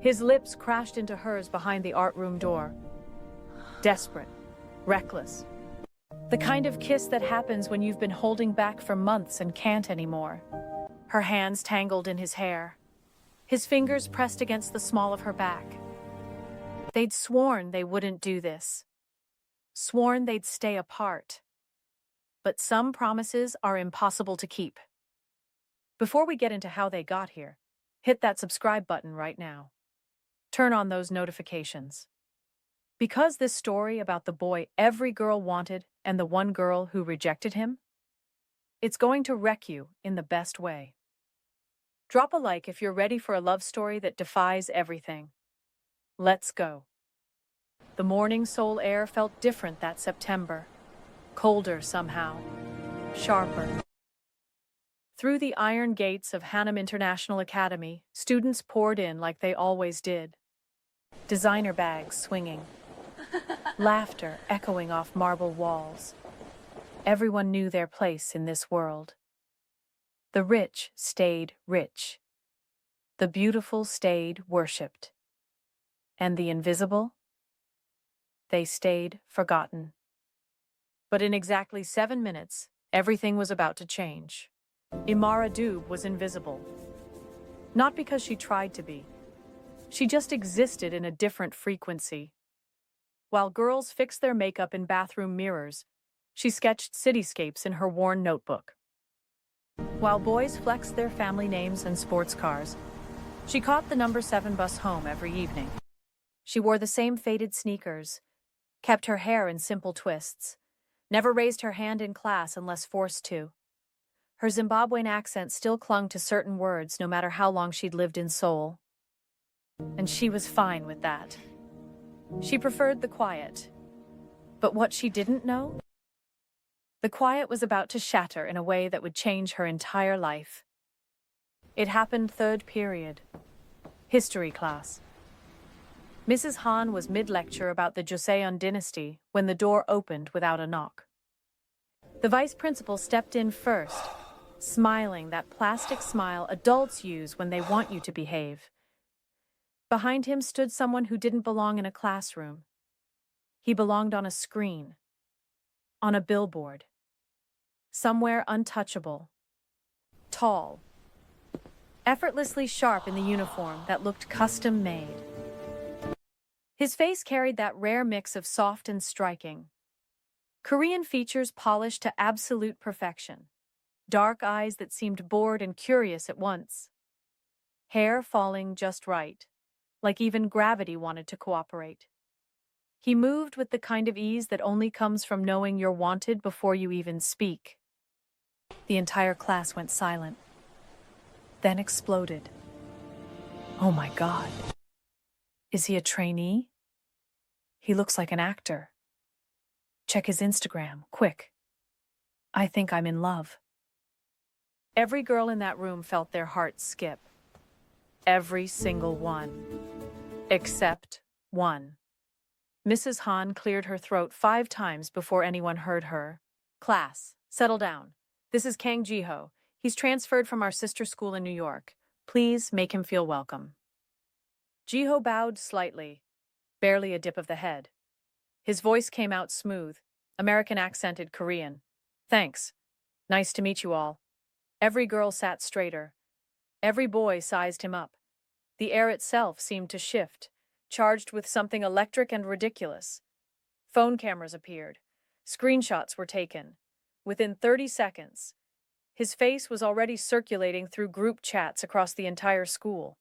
His lips crashed into hers behind the art room door. Desperate, reckless. The kind of kiss that happens when you've been holding back for months and can't anymore. Her hands tangled in his hair. His fingers pressed against the small of her back. They'd sworn they wouldn't do this. Sworn they'd stay apart. But some promises are impossible to keep. Before we get into how they got here, hit that subscribe button right now. Turn on those notifications. Because this story about the boy every girl wanted and the one girl who rejected him, it's going to wreck you in the best way. Drop a like if you're ready for a love story that defies everything. Let's go. The morning Seoul air felt different that September. Colder somehow. Sharper. Through the iron gates of Hanam International Academy, students poured in like they always did. Designer bags swinging. Laughter echoing off marble walls. Everyone knew their place in this world. The rich stayed rich. The beautiful stayed worshipped. And the invisible? They stayed forgotten. But in exactly 7 minutes, everything was about to change. Imara Dube was invisible. Not because she tried to be. She just existed in a different frequency. While girls fixed their makeup in bathroom mirrors, she sketched cityscapes in her worn notebook. While boys flexed their family names and sports cars, she caught the number 7 bus home every evening. She wore the same faded sneakers, kept her hair in simple twists, never raised her hand in class unless forced to. Her Zimbabwean accent still clung to certain words no matter how long she'd lived in Seoul. And she was fine with that. She preferred the quiet. But what she didn't know? The quiet was about to shatter in a way that would change her entire life. It happened third period. History class. Mrs. Han was mid-lecture about the Joseon dynasty when the door opened without a knock. The vice principal stepped in first, smiling that plastic smile adults use when they want you to behave. Behind him stood someone who didn't belong in a classroom. He belonged on a screen, on a billboard, somewhere untouchable, tall, effortlessly sharp in the uniform that looked custom-made. His face carried that rare mix of soft and striking. Korean features polished to absolute perfection. Dark eyes that seemed bored and curious at once. Hair falling just right, like even gravity wanted to cooperate. He moved with the kind of ease that only comes from knowing you're wanted before you even speak. The entire class went silent, then exploded. Oh my God. Is he a trainee? He looks like an actor. Check his Instagram, quick. I think I'm in love. Every girl in that room felt their hearts skip. Every single one. Except one. Mrs. Han cleared her throat 5 times before anyone heard her. Class, settle down. This is Kang Jiho. He's transferred from our sister school in New York. Please make him feel welcome. Jiho bowed slightly, barely a dip of the head. His voice came out smooth, American-accented Korean. Thanks. Nice to meet you all. Every girl sat straighter. Every boy sized him up. The air itself seemed to shift, charged with something electric and ridiculous. Phone cameras appeared. Screenshots were taken. Within 30 seconds, his face was already circulating through group chats across the entire school.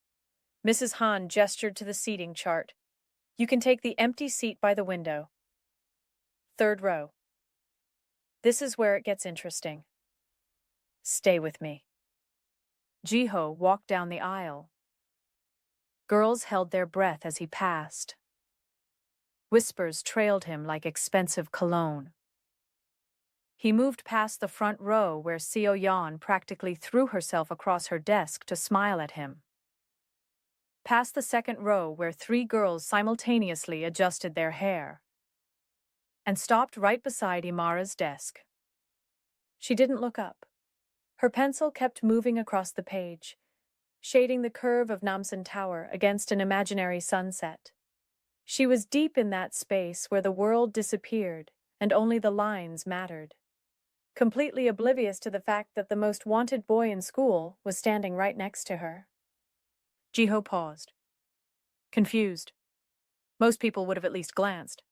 Mrs. Han gestured to the seating chart. You can take the empty seat by the window. 3rd row. This is where it gets interesting. Stay with me. Jiho walked down the aisle. Girls held their breath as he passed. Whispers trailed him like expensive cologne. He moved past the front row where Seo Yeon practically threw herself across her desk to smile at him. Past the 2nd row where 3 girls simultaneously adjusted their hair. And stopped right beside Imara's desk. She didn't look up. Her pencil kept moving across the page, shading the curve of Namsan Tower against an imaginary sunset. She was deep in that space where the world disappeared and only the lines mattered, completely oblivious to the fact that the most wanted boy in school was standing right next to her. Jiho paused, confused. Most people would have at least glanced.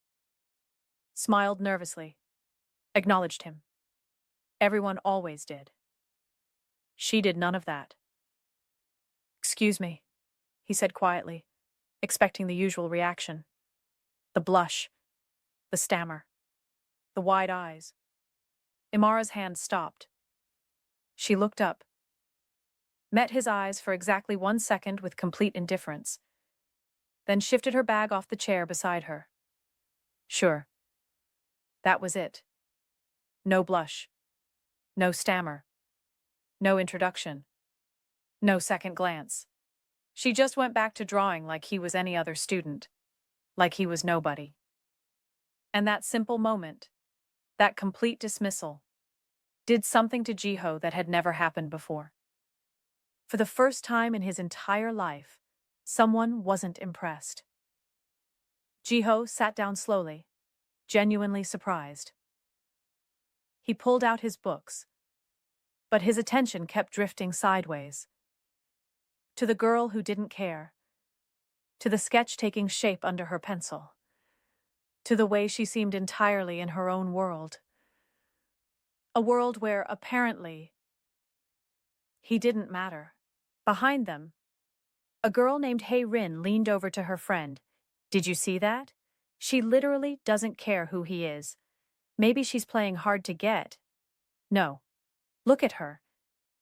Smiled nervously, acknowledged him. Everyone always did. She did none of that. "Excuse me," he said quietly, expecting the usual reaction. The blush, the stammer, the wide eyes. Imara's hand stopped. She looked up, met his eyes for exactly 1 second with complete indifference, then shifted her bag off the chair beside her. Sure. That was it. No blush. No stammer. No introduction. No second glance. She just went back to drawing like he was any other student, like he was nobody. And that simple moment, that complete dismissal, did something to Jiho that had never happened before. For the first time in his entire life, someone wasn't impressed. Jiho sat down slowly, genuinely surprised. He pulled out his books, but his attention kept drifting sideways. To the girl who didn't care, to the sketch taking shape under her pencil, to the way she seemed entirely in her own world. A world where, apparently, he didn't matter. Behind them, a girl named Hei Rin leaned over to her friend. "Did you see that? She literally doesn't care who he is. Maybe she's playing hard to get. No. Look at her.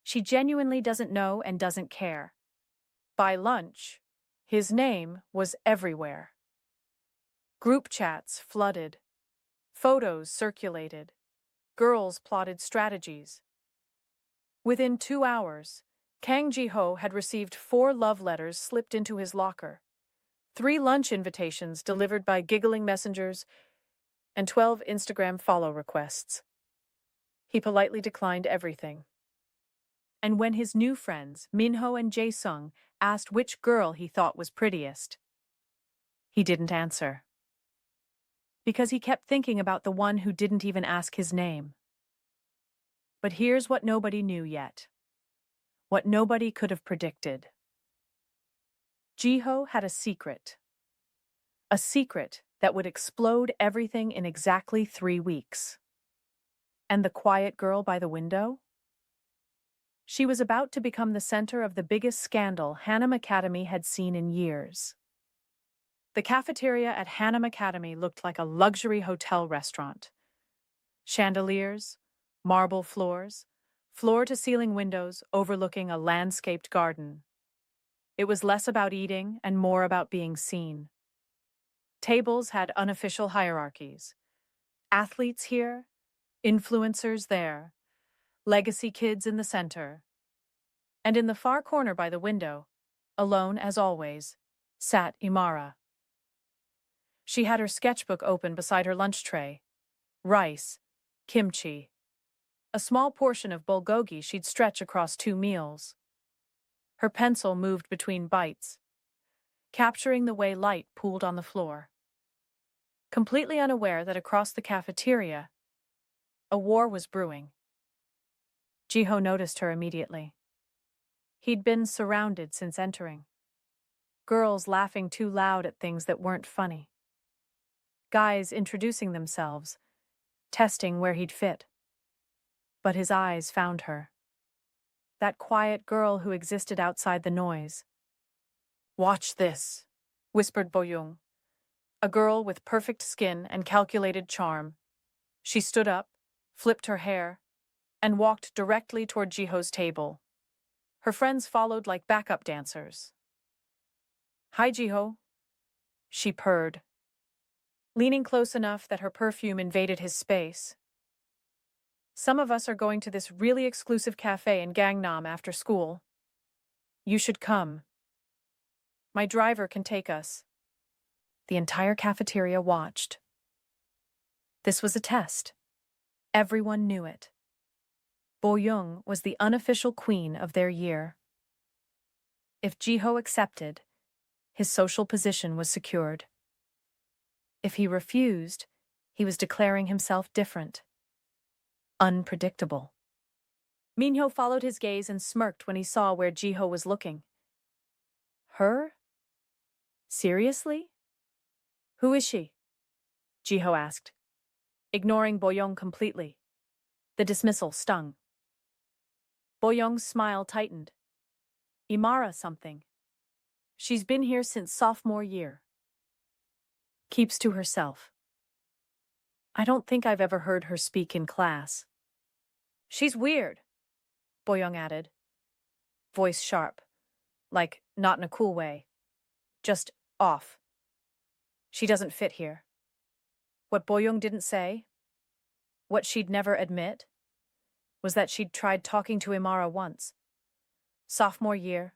She genuinely doesn't know and doesn't care." By lunch, his name was everywhere. Group chats flooded. Photos circulated. Girls plotted strategies. Within 2 hours, Kang Ji-ho had received 4 love letters slipped into his locker, 3 lunch invitations delivered by giggling messengers, and 12 Instagram follow requests. He politely declined everything. And when his new friends, Minho and Jae-sung, asked which girl he thought was prettiest, he didn't answer. Because he kept thinking about the one who didn't even ask his name. But here's what nobody knew yet. What nobody could have predicted. Jiho had a secret. A secret that would explode everything in exactly 3 weeks. And the quiet girl by the window? She was about to become the center of the biggest scandal Hannam Academy had seen in years. The cafeteria at Hannam Academy looked like a luxury hotel restaurant. Chandeliers, marble floors, floor-to-ceiling windows overlooking a landscaped garden. It was less about eating and more about being seen. Tables had unofficial hierarchies. Athletes here, influencers there, legacy kids in the center. And in the far corner by the window, alone as always, sat Imara. She had her sketchbook open beside her lunch tray. Rice, kimchi, a small portion of bulgogi she'd stretch across 2 meals. Her pencil moved between bites, capturing the way light pooled on the floor. Completely unaware that across the cafeteria, a war was brewing. Jiho noticed her immediately. He'd been surrounded since entering. Girls laughing too loud at things that weren't funny. Guys introducing themselves, testing where he'd fit. But his eyes found her. That quiet girl who existed outside the noise. "Watch this," whispered Bo-young. A girl with perfect skin and calculated charm. She stood up, flipped her hair, and walked directly toward Jiho's table. Her friends followed like backup dancers. "Hi, Jiho," she purred, leaning close enough that her perfume invaded his space. "Some of us are going to this really exclusive cafe in Gangnam after school. You should come. My driver can take us." The entire cafeteria watched. This was a test. Everyone knew it. Bo-young was the unofficial queen of their year. If Jiho accepted, his social position was secured. If he refused, he was declaring himself different, unpredictable. Minho followed his gaze and smirked when he saw where Jiho was looking. Her? Seriously? Who is she? Jiho asked, ignoring Boyoung completely. The dismissal stung. Boyoung's smile tightened. Imara something. She's been here since sophomore year. Keeps to herself. I don't think I've ever heard her speak in class. She's weird, Boyoung added. Voice sharp. Like, not in a cool way. Just off. She doesn't fit here. What Boyoung didn't say, what she'd never admit, was that she'd tried talking to Imara once. Sophomore year.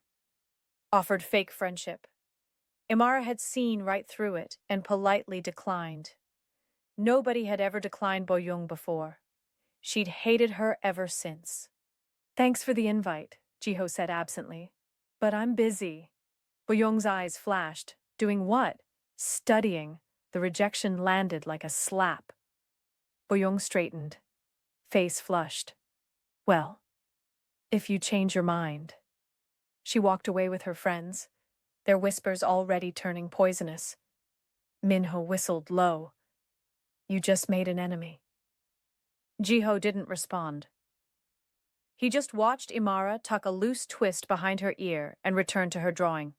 Offered fake friendship. Imara had seen right through it and politely declined. Nobody had ever declined Boyoung before. She'd hated her ever since. Thanks for the invite, Jiho said absently. But I'm busy. Boyoung's eyes flashed. Doing what? Studying. The rejection landed like a slap. Boyoung straightened. Face flushed. Well, if you change your mind. She walked away with her friends, their whispers already turning poisonous. Minho whistled low. You just made an enemy. Jiho didn't respond. He just watched Imara tuck a loose twist behind her ear and return to her drawing,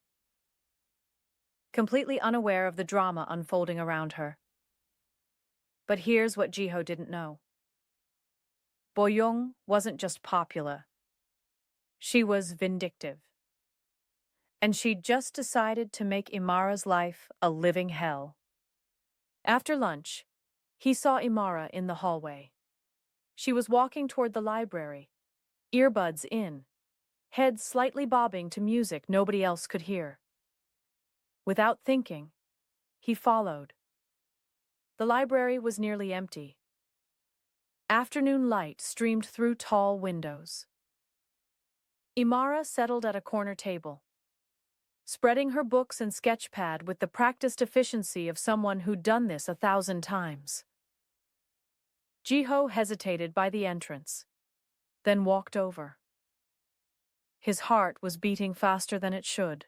completely unaware of the drama unfolding around her. But here's what Jiho didn't know. Boyoung wasn't just popular. She was vindictive. And she'd just decided to make Imara's life a living hell. After lunch, he saw Imara in the hallway. She was walking toward the library, earbuds in, head slightly bobbing to music nobody else could hear. Without thinking, he followed. The library was nearly empty. Afternoon light streamed through tall windows. Imara settled at a corner table, spreading her books and sketchpad with the practiced efficiency of someone who'd done this 1,000 times. Jiho hesitated by the entrance, then walked over. His heart was beating faster than it should.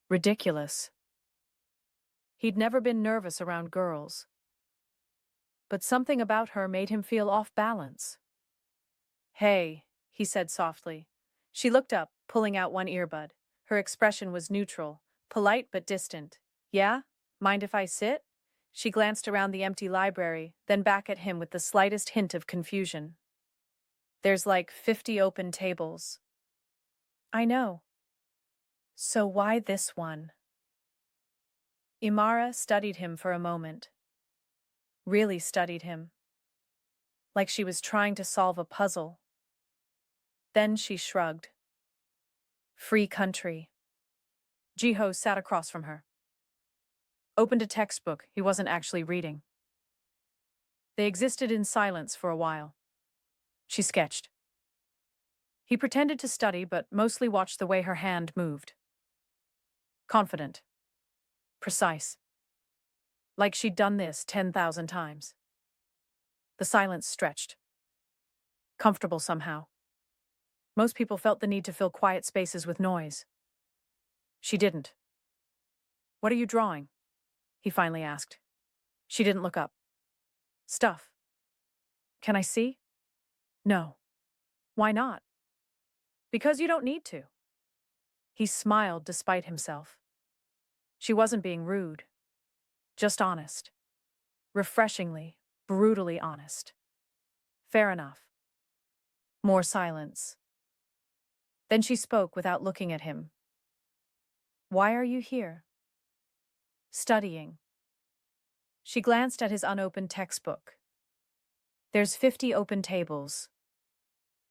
Ridiculous. He'd never been nervous around girls, but something about her made him feel off balance. Hey, he said softly. She looked up, pulling out one earbud. Her expression was neutral, polite but distant. Yeah? Mind if I sit? She glanced around the empty library, then back at him with the slightest hint of confusion. There's like 50 open tables. I know. So why this one? Imara studied him for a moment. Really studied him. Like she was trying to solve a puzzle. Then she shrugged. Free country. Jiho sat across from her. Opened a textbook he wasn't actually reading. They existed in silence for a while. She sketched. He pretended to study, but mostly watched the way her hand moved. Confident. Precise. Like she'd done this 10,000 times. The silence stretched. Comfortable somehow. Most people felt the need to fill quiet spaces with noise. She didn't. What are you drawing? He finally asked. She didn't look up. Stuff. Can I see? No. Why not? Because you don't need to. He smiled despite himself. She wasn't being rude. Just honest. Refreshingly, brutally honest. Fair enough. More silence. Then she spoke without looking at him. Why are you here? Studying. She glanced at his unopened textbook. There's 50 open tables.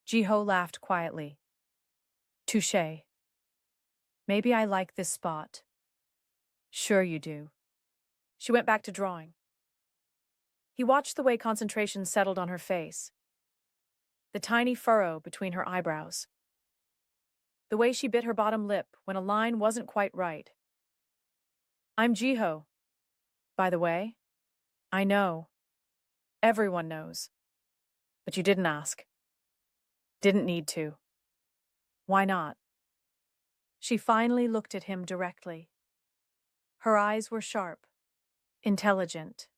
Jiho laughed quietly. Touché. Maybe I like this spot. Sure you do. She went back to drawing. He watched the way concentration settled on her face. The tiny furrow between her eyebrows. The way she bit her bottom lip when a line wasn't quite right. I'm Jiho, by the way. I know. Everyone knows. But you didn't ask. Didn't need to. Why not? She finally looked at him directly. Her eyes were sharp, intelligent.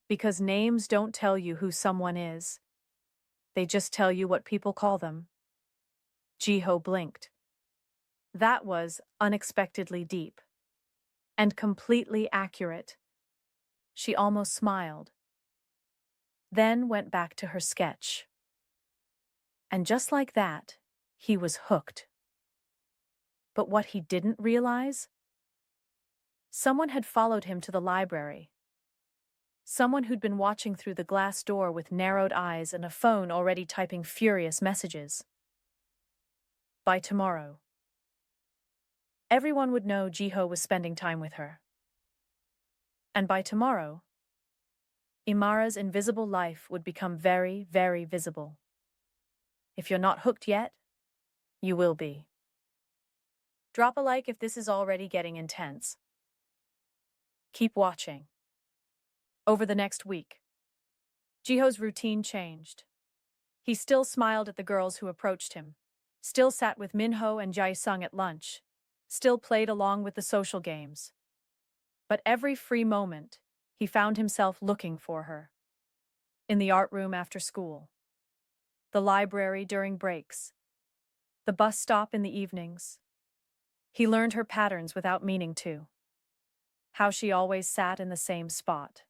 Because names don't tell you who someone is. They just tell you what people call them. Jiho blinked. That was unexpectedly deep. And completely accurate. She almost smiled. Then went back to her sketch. And just like that, he was hooked. But what he didn't realize? Someone had followed him to the library. Someone who'd been watching through the glass door with narrowed eyes and a phone already typing furious messages. By tomorrow. Everyone would know Jiho was spending time with her. And by tomorrow, Imara's invisible life would become very, very visible. If you're not hooked yet, you will be. Drop a like if this is already getting intense. Keep watching. Over the next week, Jiho's routine changed. He still smiled at the girls who approached him, still sat with Minho and Jae-sung at lunch, still played along with the social games. But every free moment, he found himself looking for her. In the art room after school, the library during breaks, the bus stop in the evenings. He learned her patterns without meaning to. How she always sat in the same spot.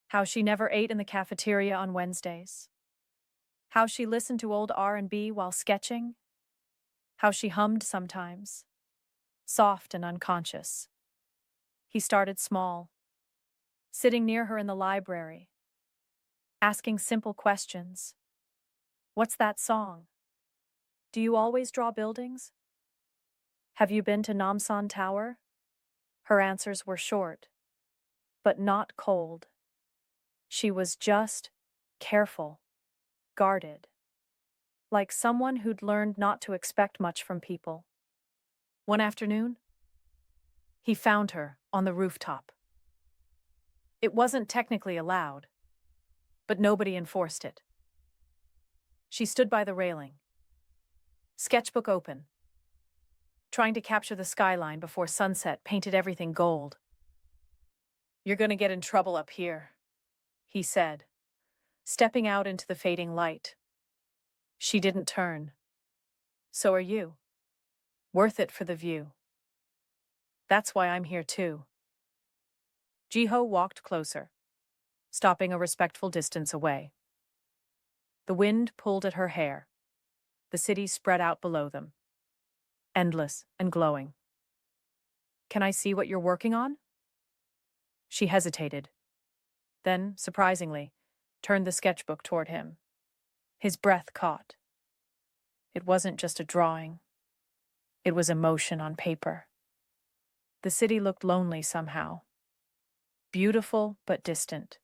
How she never ate in the cafeteria on Wednesdays. How she listened to old R&B while sketching. How she hummed sometimes. Soft and unconscious. He started small. Sitting near her in the library. Asking simple questions. What's that song? Do you always draw buildings? Have you been to Namsan Tower? Her answers were short, but not cold. She was just careful, guarded, like someone who'd learned not to expect much from people. One afternoon, he found her on the rooftop. It wasn't technically allowed, but nobody enforced it. She stood by the railing, sketchbook open, trying to capture the skyline before sunset painted everything gold. You're gonna get in trouble up here, he said, stepping out into the fading light. She didn't turn. So are you. Worth it for the view. That's why I'm here too. Jiho walked closer, stopping a respectful distance away. The wind pulled at her hair. The city spread out below them, endless and glowing. Can I see what you're working on? She hesitated, then, surprisingly, turned the sketchbook toward him. His breath caught. It wasn't just a drawing. It was emotion on paper. The city looked lonely somehow. Beautiful but distant.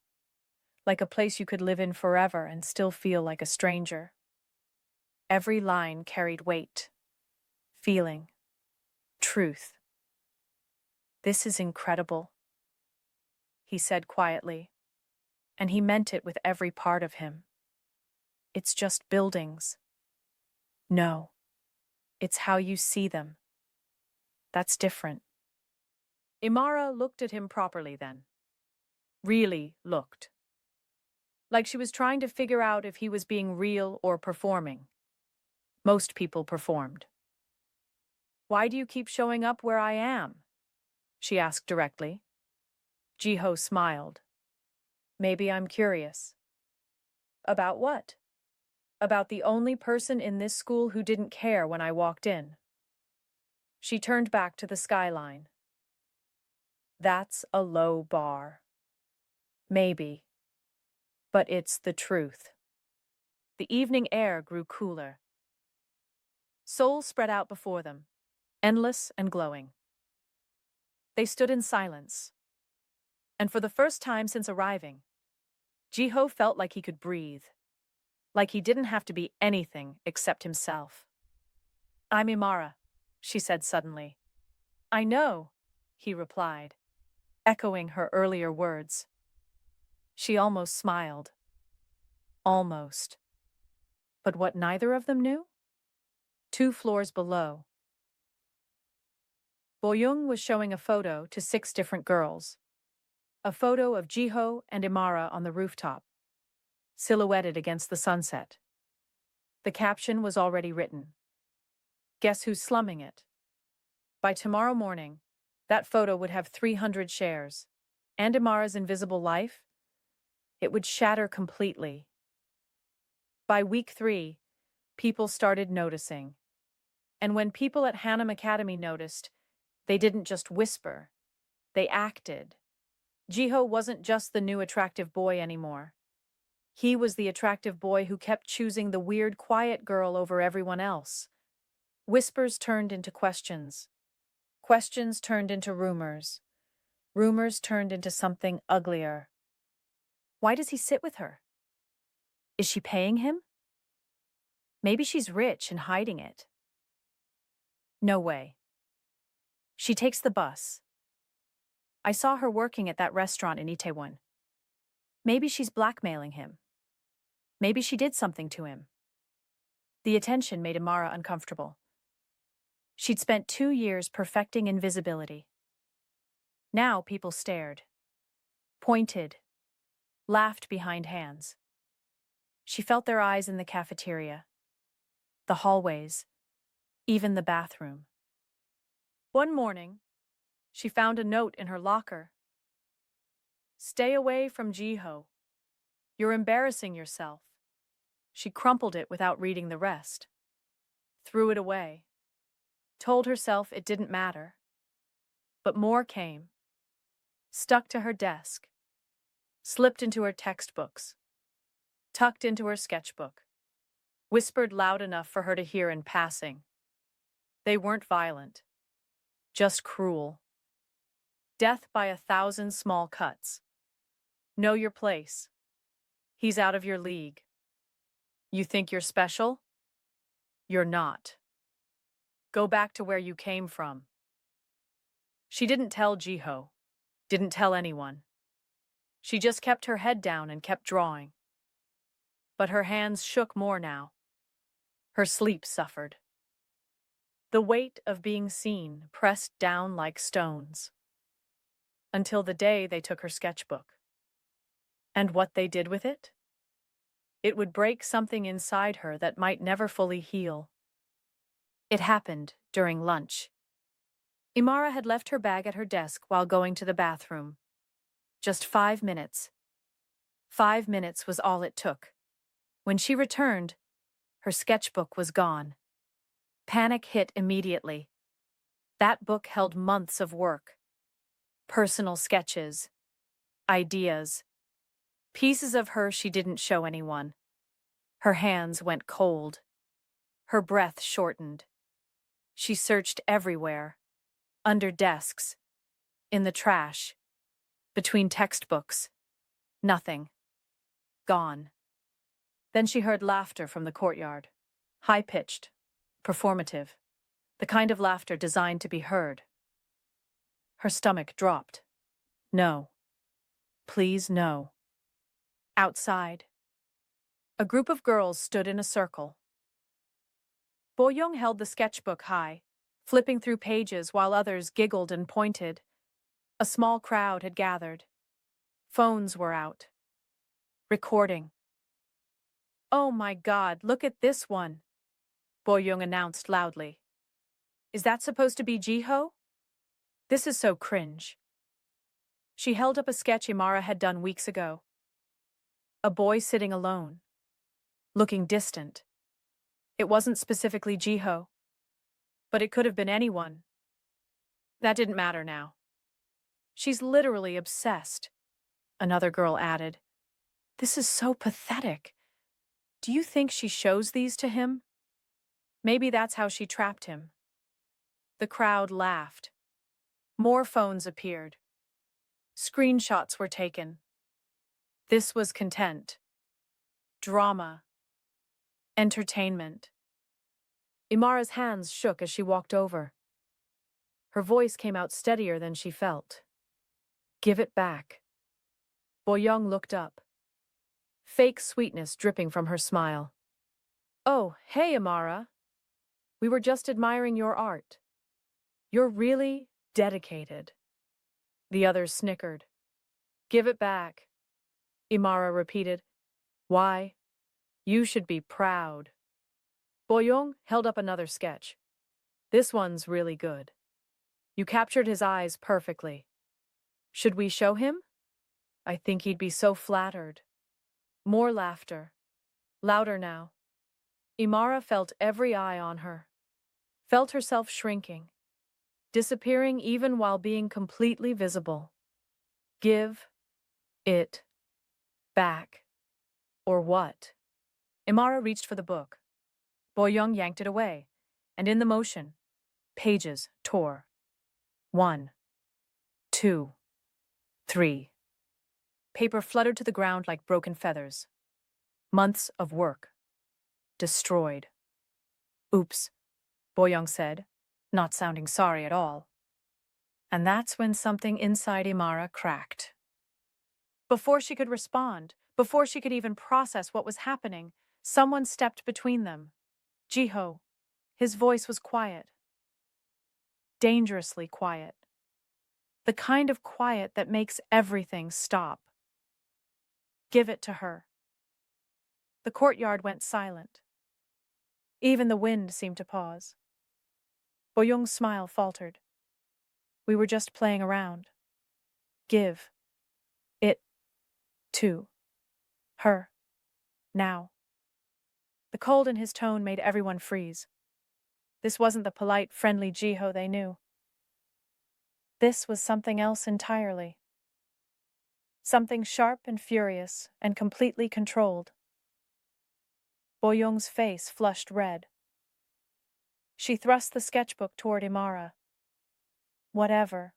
Like a place you could live in forever and still feel like a stranger. Every line carried weight, feeling, truth. This is incredible, he said quietly, and he meant it with every part of him. It's just buildings. No, it's how you see them. That's different. Imara looked at him properly then. Really looked. Like she was trying to figure out if he was being real or performing. Most people performed. Why do you keep showing up where I am? She asked directly. Jiho smiled. Maybe I'm curious. About what? About the only person in this school who didn't care when I walked in. She turned back to the skyline. That's a low bar. Maybe. But it's the truth. The evening air grew cooler. Seoul spread out before them, endless and glowing. They stood in silence. And for the first time since arriving, Jiho felt like he could breathe, like he didn't have to be anything except himself. I'm Imara, she said suddenly. I know, he replied, echoing her earlier words. She almost smiled. Almost. But what neither of them knew? 2 floors below. Boyoung was showing a photo to 6 different girls. A photo of Jiho and Imara on the rooftop, silhouetted against the sunset. The caption was already written. Guess who's slumming it? By tomorrow morning, that photo would have 300 shares. And Imara's invisible life? It would shatter completely. By week 3, people started noticing. And when people at Hannam Academy noticed, they didn't just whisper, they acted. Jiho wasn't just the new attractive boy anymore. He was the attractive boy who kept choosing the weird, quiet girl over everyone else. Whispers turned into questions. Questions turned into rumors. Rumors turned into something uglier. Why does he sit with her? Is she paying him? Maybe she's rich and hiding it. No way. She takes the bus. I saw her working at that restaurant in Itaewon. Maybe she's blackmailing him. Maybe she did something to him. The attention made Imara uncomfortable. She'd spent 2 years perfecting invisibility. Now people stared, pointed, laughed behind hands. She felt their eyes in the cafeteria, the hallways, even the bathroom. One morning, she found a note in her locker. Stay away from Jiho. You're embarrassing yourself. She crumpled it without reading the rest. Threw it away. Told herself it didn't matter. But more came. Stuck to her desk. Slipped into her textbooks. Tucked into her sketchbook. Whispered loud enough for her to hear in passing. They weren't violent. Just cruel. Death by 1,000 small cuts. Know your place. He's out of your league. You think you're special? You're not. Go back to where you came from. She didn't tell Jiho. Didn't tell anyone. She just kept her head down and kept drawing. But her hands shook more now. Her sleep suffered. The weight of being seen pressed down like stones. Until the day they took her sketchbook. And what they did with it? It would break something inside her that might never fully heal. It happened during lunch. Imara had left her bag at her desk while going to the bathroom. Just 5 minutes. 5 minutes was all it took. When she returned, her sketchbook was gone. Panic hit immediately. That book held months of work. Personal sketches. Ideas. Pieces of her she didn't show anyone. Her hands went cold. Her breath shortened. She searched everywhere. Under desks. In the trash. Between textbooks. Nothing. Gone. Then she heard laughter from the courtyard. High-pitched. Performative. The kind of laughter designed to be heard. Her stomach dropped. No. Please, no. Outside. A group of girls stood in a circle. Boyoung held the sketchbook high, flipping through pages while others giggled and pointed. A small crowd had gathered. Phones were out. Recording. Oh my God, look at this one, Boyoung announced loudly. Is that supposed to be Jiho? This is so cringe. She held up a sketch Imara had done weeks ago. A boy sitting alone. Looking distant. It wasn't specifically Jiho. But it could have been anyone. That didn't matter now. She's literally obsessed, another girl added. This is so pathetic. Do you think she shows these to him? Maybe that's how she trapped him. The crowd laughed. More phones appeared. Screenshots were taken. This was content. Drama. Entertainment. Imara's hands shook as she walked over. Her voice came out steadier than she felt. Give it back. Boyoung looked up. Fake sweetness dripping from her smile. Oh, hey, Imara. We were just admiring your art. You're really dedicated. The others snickered. Give it back, Imara repeated. Why? You should be proud. Boyoung held up another sketch. This one's really good. You captured his eyes perfectly. Should we show him? I think he'd be so flattered. More laughter. Louder now. Imara felt every eye on her. Felt herself shrinking. Disappearing even while being completely visible. Give it back. Or what? Imara reached for the book. Boyoung yanked it away, and in the motion, pages tore. 1, 2, 3. Paper fluttered to the ground like broken feathers. Months of work. Destroyed. Oops, Boyoung said, not sounding sorry at all. And that's when something inside Imara cracked. Before she could respond, before she could even process what was happening, someone stepped between them. Jiho. His voice was quiet. Dangerously quiet. The kind of quiet that makes everything stop. Give it to her. The courtyard went silent. Even the wind seemed to pause. Boyoung's smile faltered. We were just playing around. Give it to her. Now. The cold in his tone made everyone freeze. This wasn't the polite, friendly Jiho they knew. This was something else entirely. Something sharp and furious and completely controlled. Boyoung's face flushed red. She thrust the sketchbook toward Imara. Whatever.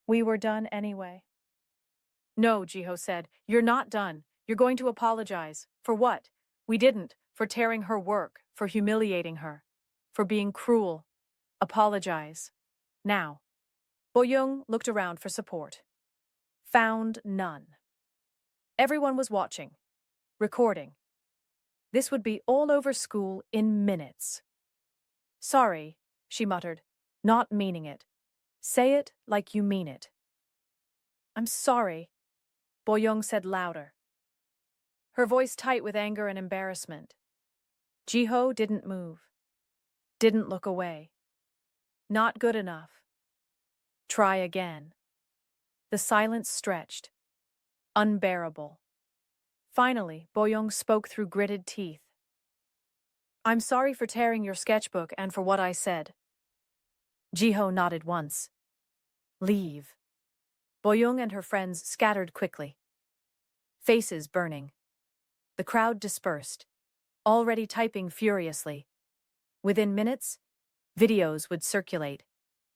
We were done anyway. No, Jiho said. You're not done. You're going to apologize. For what? We didn't. For tearing her work. For humiliating her. For being cruel. Apologize. Now. Boyoung looked around for support. Found none. Everyone was watching. Recording. This would be all over school in minutes. Sorry, she muttered, not meaning it. Say it like you mean it. I'm sorry, Boyoung said louder. Her voice tight with anger and embarrassment. Jiho didn't move. Didn't look away. Not good enough. Try again. The silence stretched. Unbearable. Finally, Boyoung spoke through gritted teeth. I'm sorry for tearing your sketchbook and for what I said. Jiho nodded once. Leave. Boyoung and her friends scattered quickly. Faces burning. The crowd dispersed, already typing furiously. Within minutes, videos would circulate.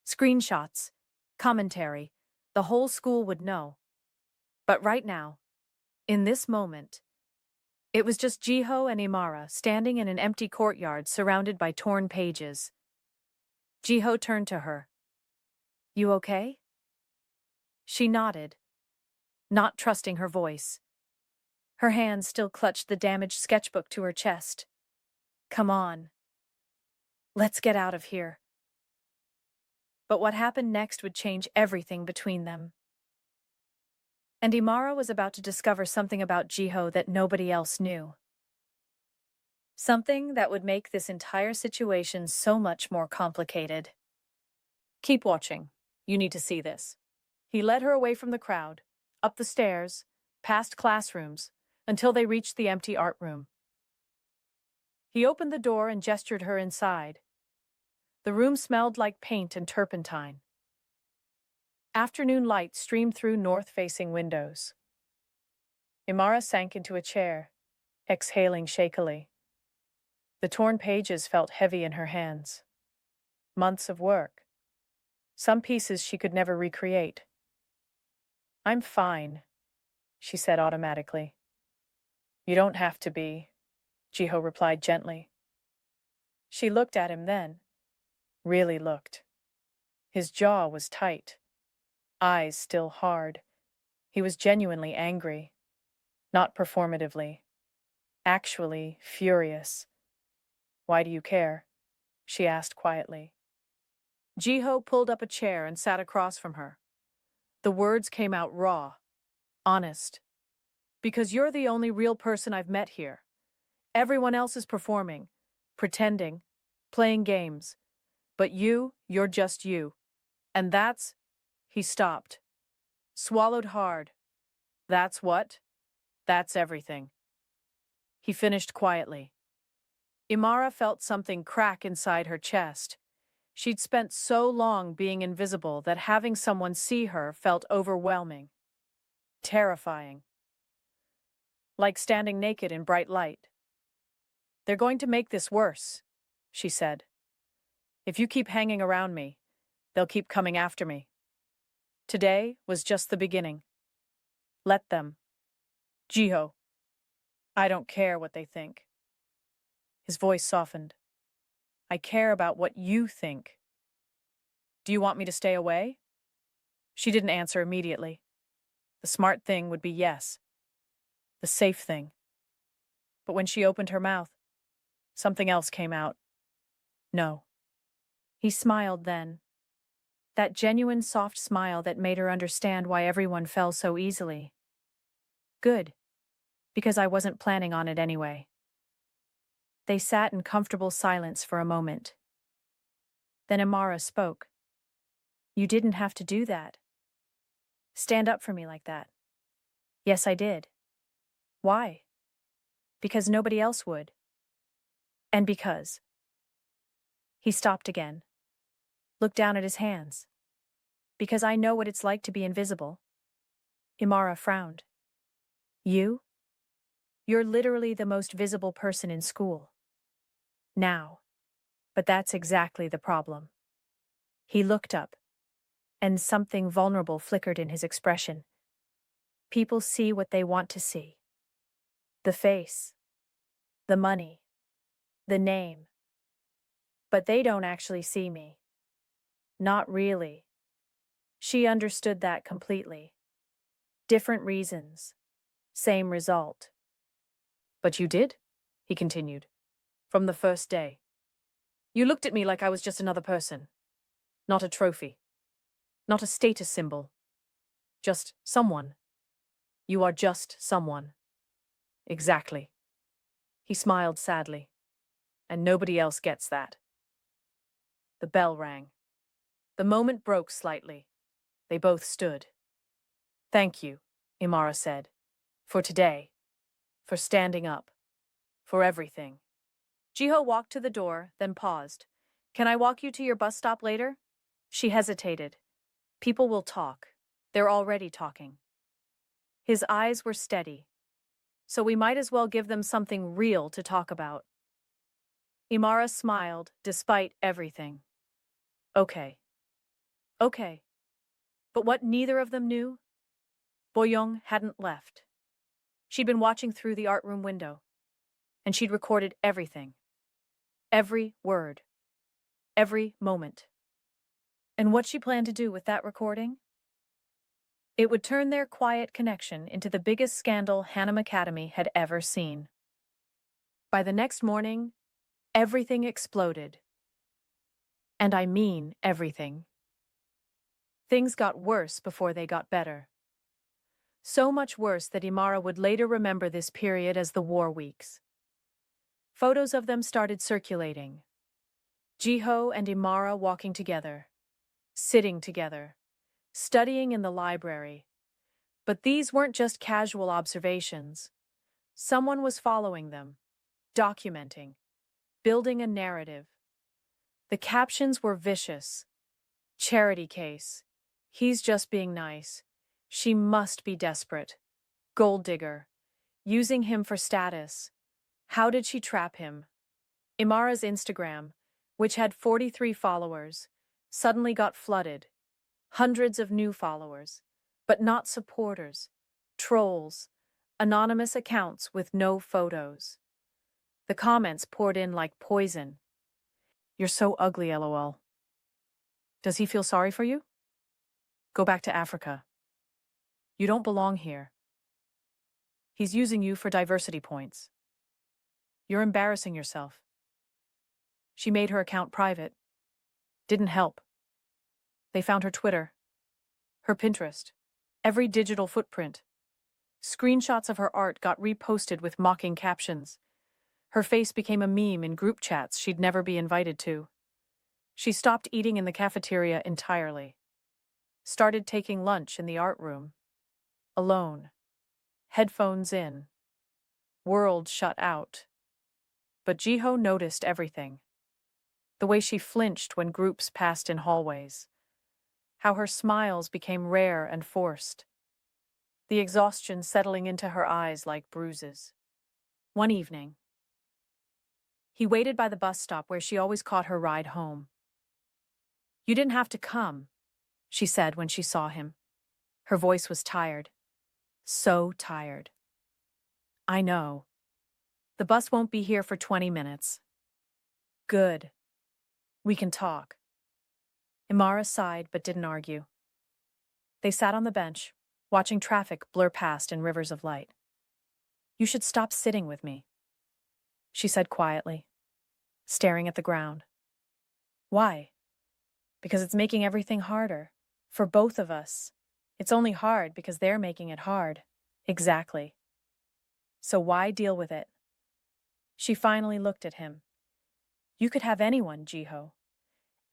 Screenshots, commentary, the whole school would know. But right now, in this moment, it was just Jiho and Imara standing in an empty courtyard surrounded by torn pages. Jiho turned to her. You okay? She nodded, not trusting her voice. Her hands still clutched the damaged sketchbook to her chest. Come on. Let's get out of here. But what happened next would change everything between them. And Imara was about to discover something about Jiho that nobody else knew. Something that would make this entire situation so much more complicated. Keep watching. You need to see this. He led her away from the crowd, up the stairs, past classrooms, until they reached the empty art room. He opened the door and gestured her inside. The room smelled like paint and turpentine. Afternoon light streamed through north-facing windows. Imara sank into a chair, exhaling shakily. The torn pages felt heavy in her hands. Months of work. Some pieces she could never recreate. I'm fine, she said automatically. You don't have to be, Jiho replied gently. She looked at him then. Really looked. His jaw was tight. Eyes still hard. He was genuinely angry. Not performatively. Actually furious. "Why do you care?" she asked quietly. Jiho pulled up a chair and sat across from her. The words came out raw, honest. "Because you're the only real person I've met here. Everyone else is performing, pretending, playing games. But you're just you. And that's—" He stopped. Swallowed hard. "That's what? That's everything." He finished quietly. Imara felt something crack inside her chest. She'd spent so long being invisible that having someone see her felt overwhelming. Terrifying. Like standing naked in bright light. "They're going to make this worse," she said. "If you keep hanging around me, they'll keep coming after me. Today was just the beginning. Let them. Jiho. I don't care what they think." His voice softened. "I care about what you think. Do you want me to stay away?" She didn't answer immediately. The smart thing would be yes. The safe thing. But when she opened her mouth, something else came out. No. He smiled then. That genuine soft smile that made her understand why everyone fell so easily. "Good. Because I wasn't planning on it anyway." They sat in comfortable silence for a moment. Then Imara spoke. "You didn't have to do that. Stand up for me like that." "Yes, I did." "Why?" "Because nobody else would. And because—" He stopped again. Looked down at his hands. "Because I know what it's like to be invisible." Imara frowned. "You? You're literally the most visible person in school. Now. But that's exactly the problem." He looked up, and something vulnerable flickered in his expression. "People see what they want to see. The face. The money. The name. But they don't actually see me. Not really." She understood that completely. Different reasons. Same result. "But you did," he continued. "From the first day. You looked at me like I was just another person. Not a trophy. Not a status symbol. Just someone. You are just someone." "Exactly." He smiled sadly. "And nobody else gets that." The bell rang. The moment broke slightly. They both stood. "Thank you," Imara said. "For today. For standing up. For everything." Jiho walked to the door, then paused. "Can I walk you to your bus stop later?" She hesitated. "People will talk. They're already talking." His eyes were steady. "So we might as well give them something real to talk about." Imara smiled, despite everything. "Okay. Okay." But what neither of them knew? Boyoung hadn't left. She'd been watching through the art room window, and she'd recorded everything. Every word. Every moment. And what she planned to do with that recording? It would turn their quiet connection into the biggest scandal Hannam Academy had ever seen. By the next morning, everything exploded. And I mean everything. Things got worse before they got better. So much worse that Imara would later remember this period as the war weeks. Photos of them started circulating. Jiho and Imara walking together, sitting together, studying in the library. But these weren't just casual observations. Someone was following them, documenting, building a narrative. The captions were vicious. Charity case. He's just being nice. She must be desperate. Gold digger. Using him for status. How did she trap him? Imara's Instagram, which had 43 followers, suddenly got flooded. Hundreds of new followers, but not supporters. Trolls. Anonymous accounts with no photos. The comments poured in like poison. You're so ugly, lol. Does he feel sorry for you? Go back to Africa. You don't belong here. He's using you for diversity points. You're embarrassing yourself. She made her account private. Didn't help. They found her Twitter, her Pinterest, every digital footprint. Screenshots of her art got reposted with mocking captions. Her face became a meme in group chats she'd never be invited to. She stopped eating in the cafeteria entirely. Started taking lunch in the art room. Alone. Headphones in. World shut out. But Jiho noticed everything. The way she flinched when groups passed in hallways. How her smiles became rare and forced. The exhaustion settling into her eyes like bruises. One evening, he waited by the bus stop where she always caught her ride home. You didn't have to come, she said when she saw him. Her voice was tired. So tired. I know. The bus won't be here for 20 minutes. Good. We can talk. Imara sighed but didn't argue. They sat on the bench, watching traffic blur past in rivers of light. You should stop sitting with me, she said quietly, staring at the ground. Why? Because it's making everything harder. For both of us. It's only hard because they're making it hard. Exactly. So why deal with it? She finally looked at him. You could have anyone, Jiho.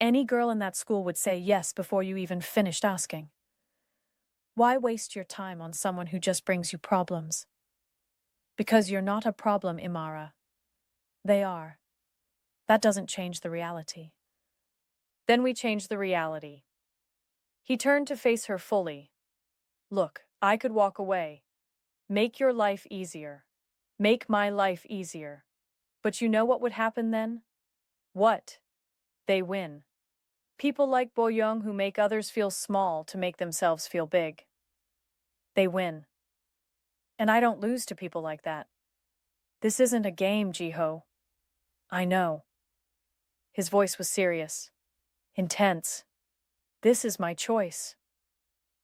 Any girl in that school would say yes before you even finished asking. Why waste your time on someone who just brings you problems? Because you're not a problem, Imara. They are. That doesn't change the reality. Then we change the reality. He turned to face her fully. Look, I could walk away. Make your life easier. Make my life easier. But you know what would happen then? What? They win. People like Boyoung who make others feel small to make themselves feel big. They win. And I don't lose to people like that. This isn't a game, Jiho. I know. His voice was serious. Intense. This is my choice.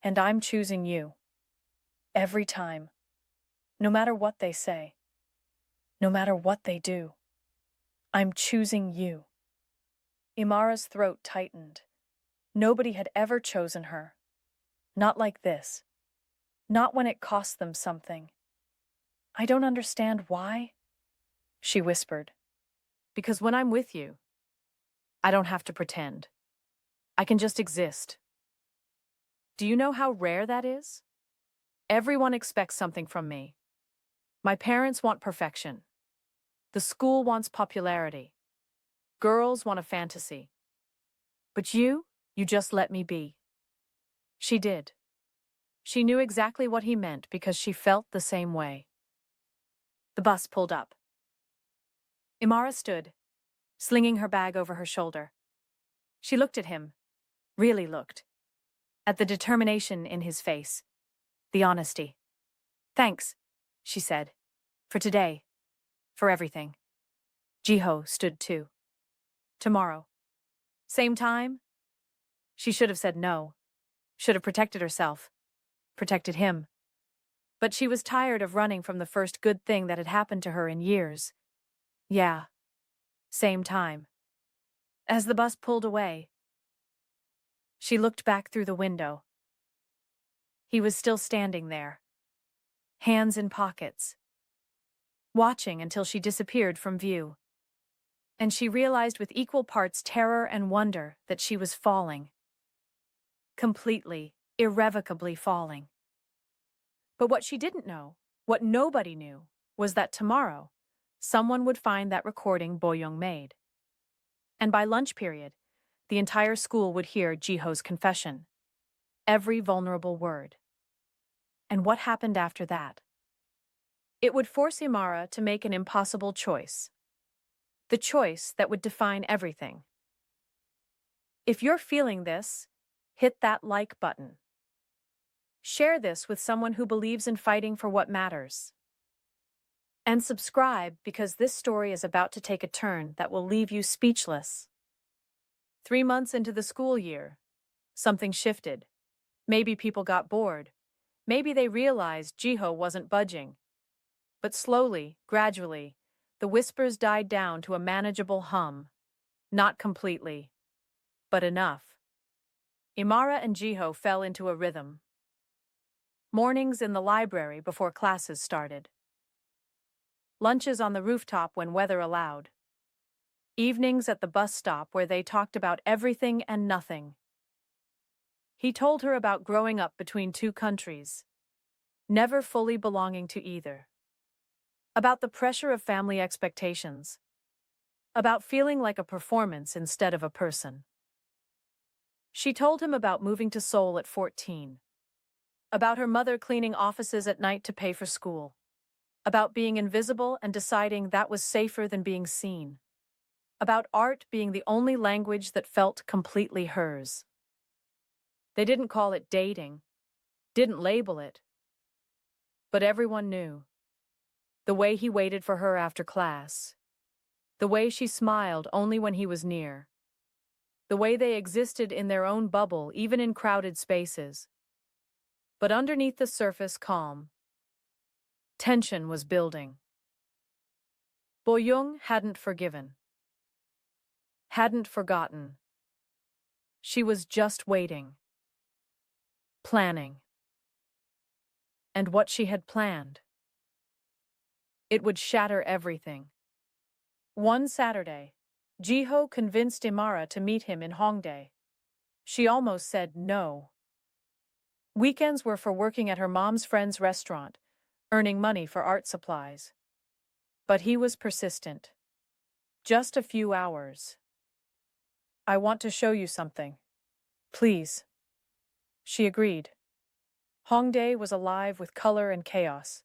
And I'm choosing you. Every time. No matter what they say. No matter what they do. I'm choosing you. Imara's throat tightened. Nobody had ever chosen her. Not like this. Not when it cost them something. I don't understand why, she whispered. Because when I'm with you, I don't have to pretend. I can just exist. Do you know how rare that is? Everyone expects something from me. My parents want perfection. The school wants popularity. Girls want a fantasy. But you just let me be. She did. She knew exactly what he meant because she felt the same way. The bus pulled up. Imara stood, slinging her bag over her shoulder. She looked at him, really looked, at the determination in his face, the honesty. Thanks, she said, for today, for everything. Jiho stood too. Tomorrow. Same time? She should have said no, should have protected herself, protected him. But she was tired of running from the first good thing that had happened to her in years. Yeah. Same time. As the bus pulled away, she looked back through the window. He was still standing there, hands in pockets, watching until she disappeared from view. And she realized with equal parts terror and wonder that she was falling. Completely, irrevocably falling. But what she didn't know, what nobody knew, was that tomorrow, someone would find that recording Boyoung made. And by lunch period, the entire school would hear Jiho's confession. Every vulnerable word. And what happened after that? It would force Imara to make an impossible choice. The choice that would define everything. If you're feeling this, hit that like button. Share this with someone who believes in fighting for what matters. And subscribe because this story is about to take a turn that will leave you speechless. 3 months into the school year, something shifted. Maybe people got bored. Maybe they realized Jiho wasn't budging. But slowly, gradually, the whispers died down to a manageable hum. Not completely, but enough. Imara and Jiho fell into a rhythm. Mornings in the library before classes started. Lunches on the rooftop when weather allowed. Evenings at the bus stop where they talked about everything and nothing. He told her about growing up between two countries, never fully belonging to either. About the pressure of family expectations. About feeling like a performance instead of a person. She told him about moving to Seoul at 14. About her mother cleaning offices at night to pay for school. About being invisible and deciding that was safer than being seen. About art being the only language that felt completely hers. They didn't call it dating, didn't label it. But everyone knew. The way he waited for her after class. The way she smiled only when he was near. The way they existed in their own bubble, even in crowded spaces. But underneath the surface, calm. Tension was building. Bo-young hadn't forgiven. Hadn't forgotten. She was just waiting. Planning. And what she had planned. It would shatter everything. One Saturday, Jiho convinced Imara to meet him in Hongdae. She almost said no. Weekends were for working at her mom's friend's restaurant, earning money for art supplies. But he was persistent. Just a few hours. I want to show you something. Please. She agreed. Hongdae was alive with color and chaos.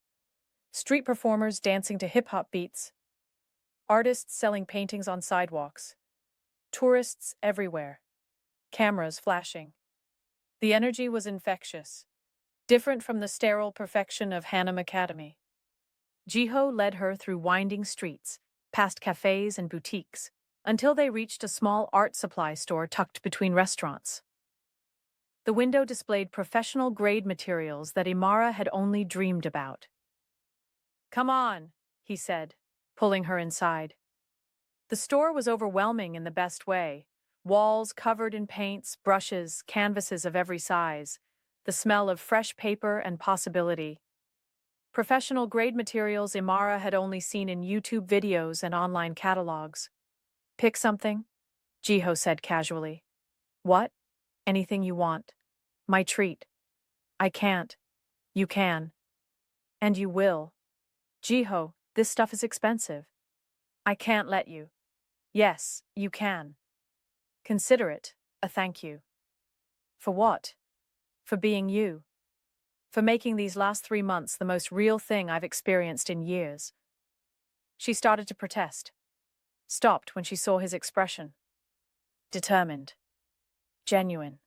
Street performers dancing to hip-hop beats. Artists selling paintings on sidewalks. Tourists everywhere. Cameras flashing. The energy was infectious, different from the sterile perfection of Hanam Academy. Jiho led her through winding streets, past cafes and boutiques, until they reached a small art supply store tucked between restaurants. The window displayed professional-grade materials that Imara had only dreamed about. "Come on," he said, pulling her inside. The store was overwhelming in the best way. Walls covered in paints, brushes, canvases of every size, the smell of fresh paper and possibility. Professional-grade materials Imara had only seen in YouTube videos and online catalogs. "Pick something," Jiho said casually. "What? Anything you want. My treat." "I can't. You can. And you will." "Jiho, this stuff is expensive." "I can't let you." "Yes, you can. Consider it a thank you." "For what?" "For being you. For making these last 3 months the most real thing I've experienced in years." She started to protest. Stopped when she saw his expression. Determined. Genuine.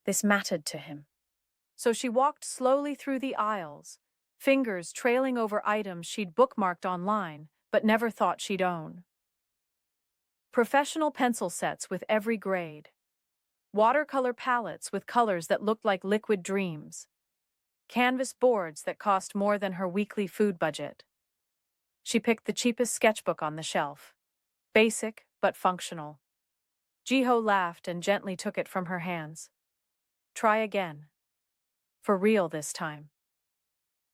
This mattered to him. So she walked slowly through the aisles, fingers trailing over items she'd bookmarked online but never thought she'd own. Professional pencil sets with every grade. Watercolor palettes with colors that looked like liquid dreams. Canvas boards that cost more than her weekly food budget. She picked the cheapest sketchbook on the shelf. Basic, but functional. Jiho laughed and gently took it from her hands. "Try again. For real this time.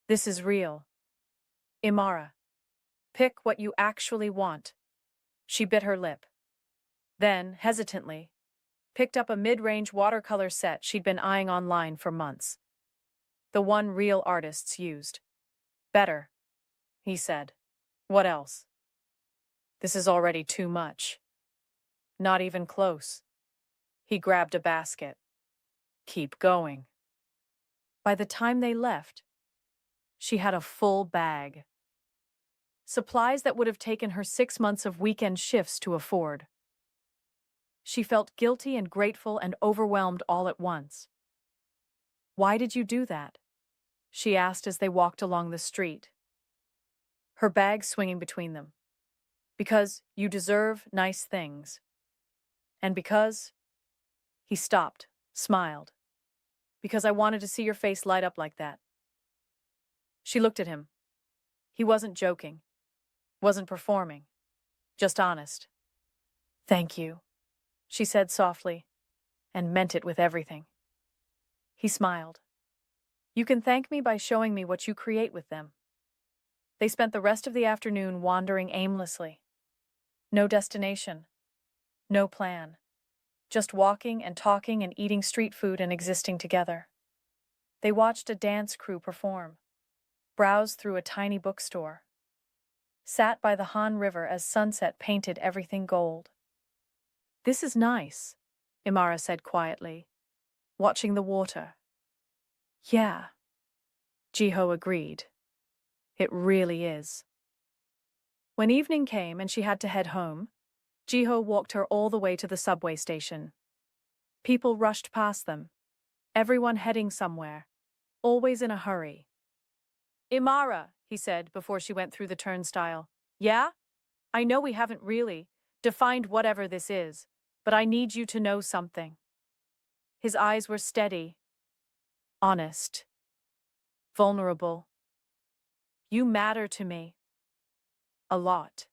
This is real. Imara. Pick what you actually want." She bit her lip. Then, hesitantly, picked up a mid-range watercolor set she'd been eyeing online for months. The one real artists used. "Better," he said. "What else?" "This is already too much." "Not even close." He grabbed a basket. "Keep going." By the time they left, she had a full bag. Supplies that would have taken her 6 months of weekend shifts to afford. She felt guilty and grateful and overwhelmed all at once. "Why did you do that?" she asked as they walked along the street, her bag swinging between them. "Because you deserve nice things. And because he stopped, smiled. Because I wanted to see your face light up like that. She looked at him. He wasn't joking, wasn't performing, just honest. Thank you, she said softly, and meant it with everything. He smiled. You can thank me by showing me what you create with them. They spent the rest of the afternoon wandering aimlessly. No destination, no plan. Just walking and talking and eating street food and existing together. They watched a dance crew perform, browsed through a tiny bookstore, sat by the Han River as sunset painted everything gold. This is nice, Imara said quietly, watching the water. Yeah, Jiho agreed. It really is. When evening came and she had to head home, Jiho walked her all the way to the subway station. People rushed past them, everyone heading somewhere, always in a hurry. Imara, he said before she went through the turnstile. Yeah? I know we haven't really defined whatever this is, but I need you to know something. His eyes were steady, honest, vulnerable. You matter to me. A lot.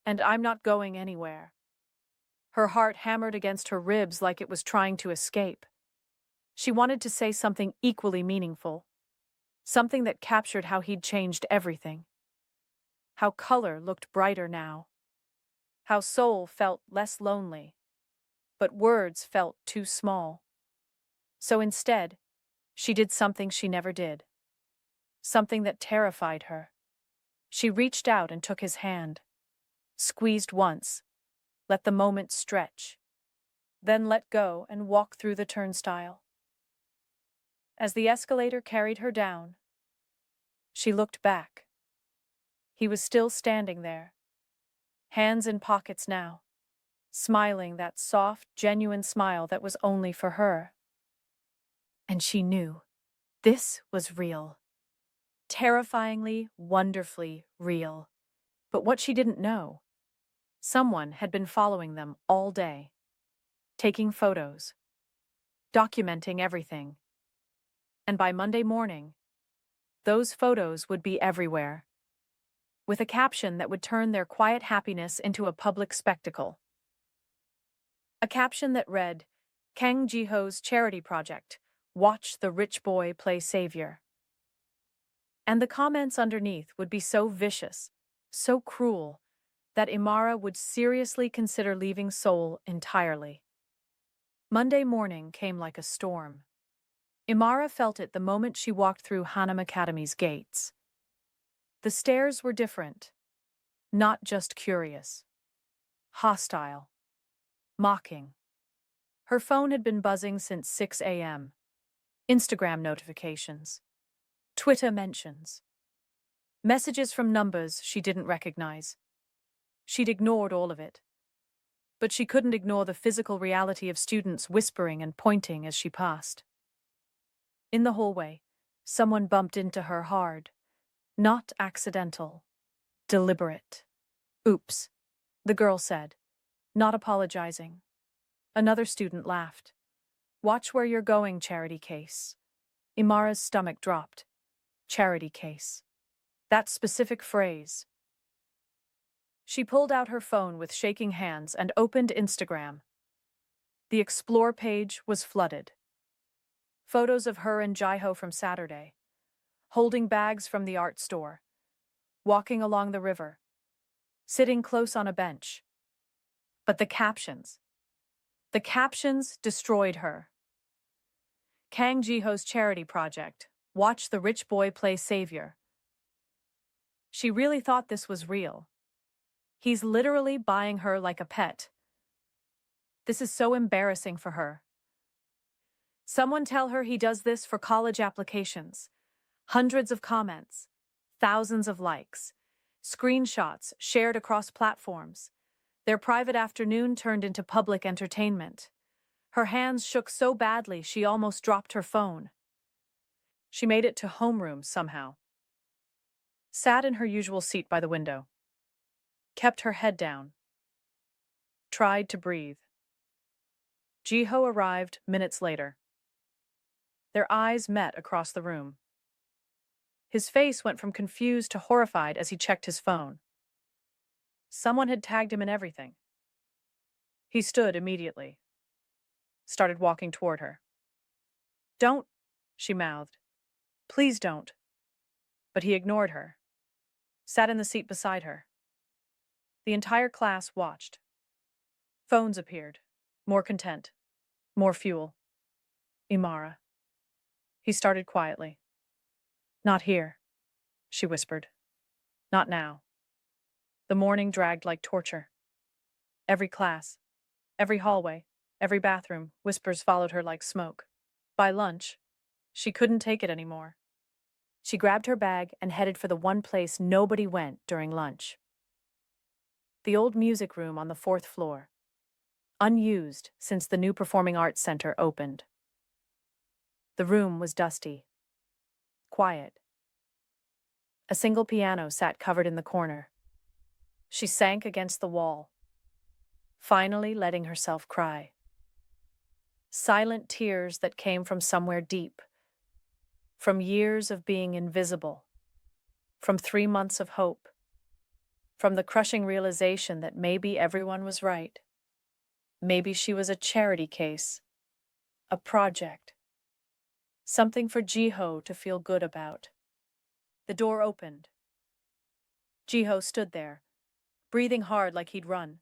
And I'm not going anywhere. Her heart hammered against her ribs like it was trying to escape. She wanted to say something equally meaningful. Something that captured how he'd changed everything. How color looked brighter now. How Seoul felt less lonely. But words felt too small. So instead, she did something she never did. Something that terrified her. She reached out and took his hand. Squeezed once. Let the moment stretch. Then let go and walk through the turnstile. As the escalator carried her down, she looked back. He was still standing there, hands in pockets now, smiling that soft, genuine smile that was only for her. And she knew this was real. Terrifyingly, wonderfully real. But what she didn't know, someone had been following them all day, taking photos, documenting everything. And by Monday morning, those photos would be everywhere, with a caption that would turn their quiet happiness into a public spectacle. A caption that read, Kang Jiho's charity project, watch the rich boy play savior. And the comments underneath would be so vicious, so cruel, that Imara would seriously consider leaving Seoul entirely. Monday morning came like a storm. Imara felt it the moment she walked through Hanam Academy's gates. The stares were different, not just curious. Hostile. Mocking. Her phone had been buzzing since 6 a.m. Instagram notifications. Twitter mentions. Messages from numbers she didn't recognize. She'd ignored all of it. But she couldn't ignore the physical reality of students whispering and pointing as she passed. In the hallway, someone bumped into her hard. Not accidental. Deliberate. Oops, the girl said, not apologizing. Another student laughed. Watch where you're going, charity case. Imara's stomach dropped. Charity case. That specific phrase. She pulled out her phone with shaking hands and opened Instagram. The Explore page was flooded. Photos of her and Jiho from Saturday, holding bags from the art store, walking along the river, sitting close on a bench. But the captions destroyed her. Kang Jiho's charity project, watch the rich boy play savior. She really thought this was real. He's literally buying her like a pet. This is so embarrassing for her. Someone tell her he does this for college applications. Hundreds of comments, thousands of likes, screenshots shared across platforms. Their private afternoon turned into public entertainment. Her hands shook so badly she almost dropped her phone. She made it to homeroom somehow. Sat in her usual seat by the window. Kept her head down. Tried to breathe. Jiho arrived minutes later. Their eyes met across the room. His face went from confused to horrified as he checked his phone. Someone had tagged him in everything. He stood immediately, started walking toward her. "Don't," she mouthed. "Please don't." But he ignored her, sat in the seat beside her. The entire class watched. Phones appeared. More content. More fuel. Imara. He started quietly. "Not here," she whispered. "Not now." The morning dragged like torture. Every class, every hallway, every bathroom, whispers followed her like smoke. By lunch, she couldn't take it anymore. She grabbed her bag and headed for the one place nobody went during lunch. The old music room on the 4th floor, unused since the new Performing Arts Center opened. The room was dusty, quiet. A single piano sat covered in the corner. She sank against the wall, finally letting herself cry. Silent tears that came from somewhere deep, from years of being invisible, from 3 months of hope, from the crushing realization that maybe everyone was right. Maybe she was a charity case, a project, something for Jiho to feel good about. The door opened. Jiho stood there, breathing hard like he'd run.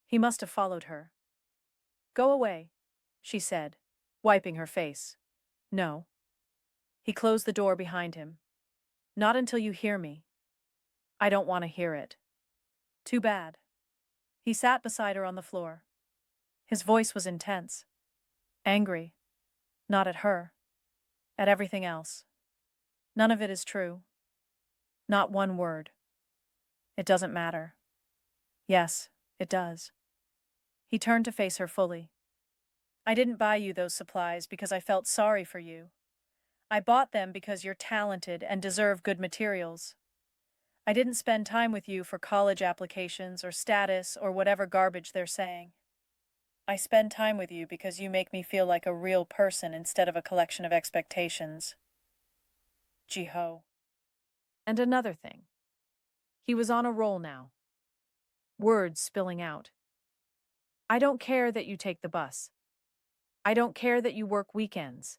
He must have followed her. "Go away," she said, wiping her face. "No." He closed the door behind him. "Not until you hear me." "I don't want to hear it." "Too bad." He sat beside her on the floor. His voice was intense, angry, not at her, at everything else. "None of it is true. Not one word. It doesn't matter." "Yes, it does." He turned to face her fully. "I didn't buy you those supplies because I felt sorry for you. I bought them because you're talented and deserve good materials. I didn't spend time with you for college applications or status or whatever garbage they're saying. I spend time with you because you make me feel like a real person instead of a collection of expectations." Jiho. And another thing. He was on a roll now. Words spilling out. "I don't care that you take the bus. I don't care that you work weekends.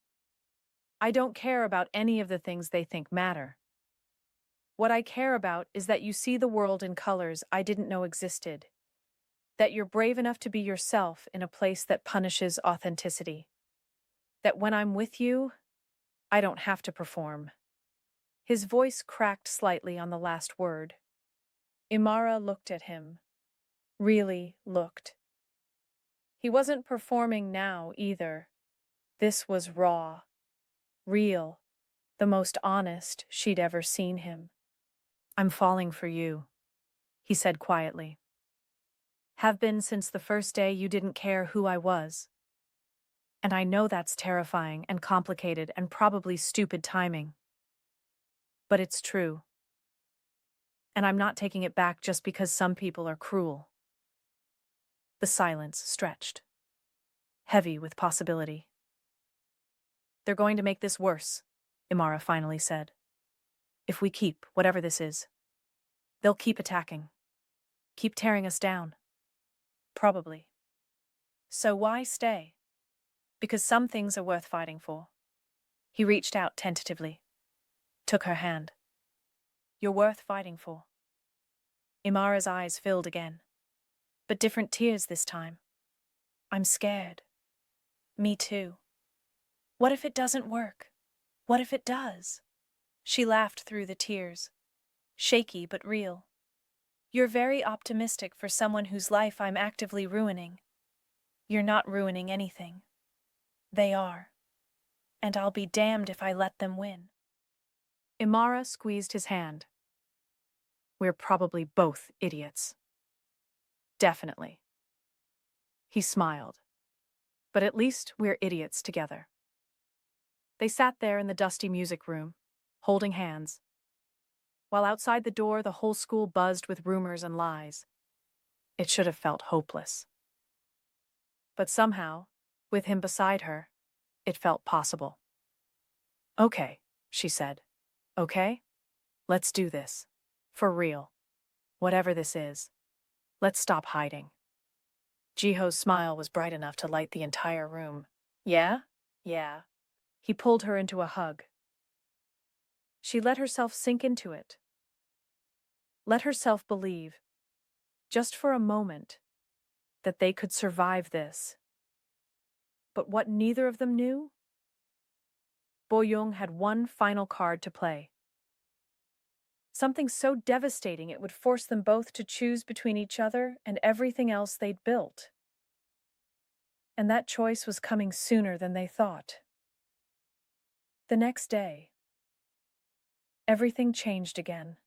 I don't care about any of the things they think matter. What I care about is that you see the world in colors I didn't know existed. That you're brave enough to be yourself in a place that punishes authenticity. That when I'm with you, I don't have to perform." His voice cracked slightly on the last word. Imara looked at him. Really looked. He wasn't performing now either. This was raw, real, the most honest she'd ever seen him. "I'm falling for you," he said quietly. "Have been since the first day you didn't care who I was. And I know that's terrifying and complicated and probably stupid timing. But it's true. And I'm not taking it back just because some people are cruel." The silence stretched, heavy with possibility. "They're going to make this worse," Imara finally said. "If we keep whatever this is. They'll keep attacking. Keep tearing us down. Probably. So why stay? Because some things are worth fighting for." He reached out tentatively, took her hand. "You're worth fighting for." Imara's eyes filled again, but different tears this time. "I'm scared." "Me too." "What if it doesn't work? What if it does?" She laughed through the tears, shaky but real. "You're very optimistic for someone whose life I'm actively ruining. You're not ruining anything. They are. And I'll be damned if I let them win." Imara squeezed his hand. "We're probably both idiots." "Definitely." He smiled. "But at least we're idiots together." They sat there in the dusty music room, holding hands, while outside the door the whole school buzzed with rumors and lies. It should have felt hopeless. but somehow, with him beside her, it felt possible. "Okay," she said. "Okay? Let's do this. For real. Whatever this is. Let's stop hiding." Jiho's smile was bright enough to light the entire room. "Yeah? Yeah." He pulled her into a hug. She let herself sink into it. Let herself believe, just for a moment, that they could survive this. But what neither of them knew? Bo-young had one final card to play. Something so devastating it would force them both to choose between each other and everything else they'd built. And that choice was coming sooner than they thought. The next day, everything changed again.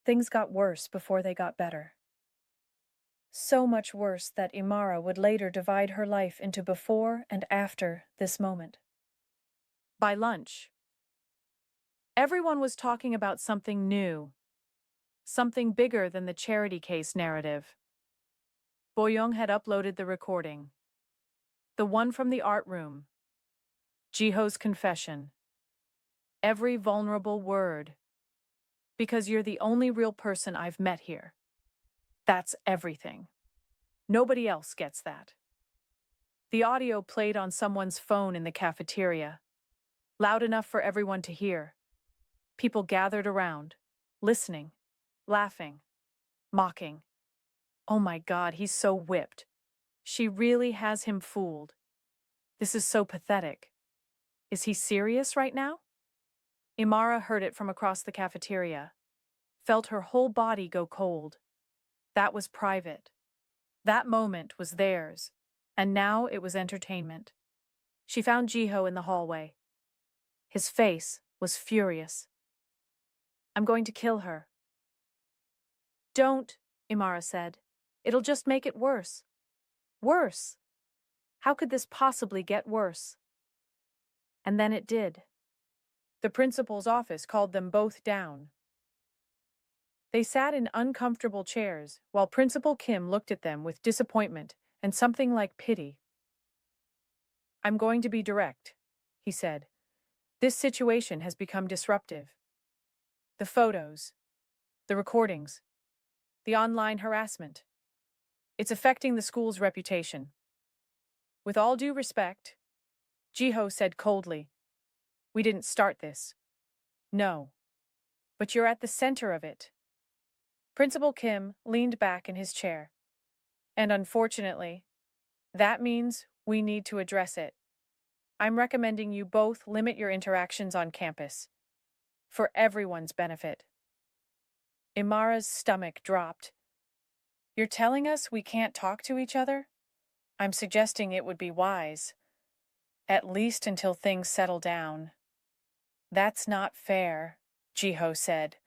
Things got worse before they got better. So much worse that Imara would later divide her life into before and after this moment. By lunch, everyone was talking about something new, something bigger than the charity case narrative. Bo-young had uploaded the recording, the one from the art room, Jiho's confession. Every vulnerable word. Because you're the only real person I've met here. That's everything. Nobody else gets that. The audio played on someone's phone in the cafeteria, loud enough for everyone to hear. People gathered around, listening, laughing, mocking. "Oh my God, he's so whipped. She really has him fooled. This is so pathetic. Is he serious right now?" Imara heard it from across the cafeteria, felt her whole body go cold. That was private. That moment was theirs, and now it was entertainment. She found Jiho in the hallway. His face was furious. "I'm going to kill her." "Don't," Imara said. "It'll just make it worse." Worse? How could this possibly get worse? And then it did. The principal's office called them both down. They sat in uncomfortable chairs while Principal Kim looked at them with disappointment and something like pity. "I'm going to be direct," he said. "This situation has become disruptive. The photos, the recordings, the online harassment. It's affecting the school's reputation. With all due respect," Jiho said coldly, "we didn't start this. No. But you're at the center of it." Principal Kim leaned back in his chair. "And unfortunately, that means we need to address it. I'm recommending you both limit your interactions on campus. For everyone's benefit." Imara's stomach dropped. "You're telling us we can't talk to each other? I'm suggesting it would be wise. At least until things settle down." "That's not fair," Jiho said,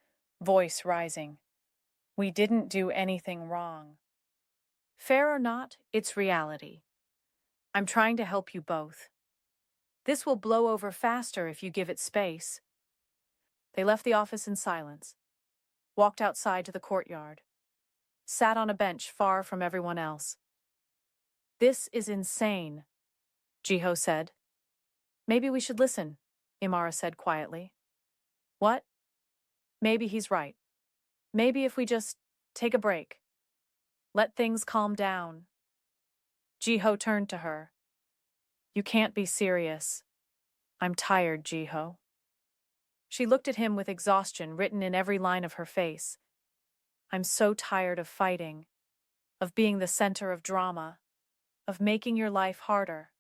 voice rising. "We didn't do anything wrong." "Fair or not, it's reality. I'm trying to help you both. This will blow over faster if you give it space." They left the office in silence, walked outside to the courtyard, sat on a bench far from everyone else. "This is insane," Jiho said. "Maybe we should listen," Imara said quietly. "What?" "Maybe he's right. Maybe if we just take a break. Let things calm down." Jiho turned to her. "You can't be serious. I'm tired, Jiho." She looked at him with exhaustion written in every line of her face. "I'm so tired of fighting, of being the center of drama, of making your life harder."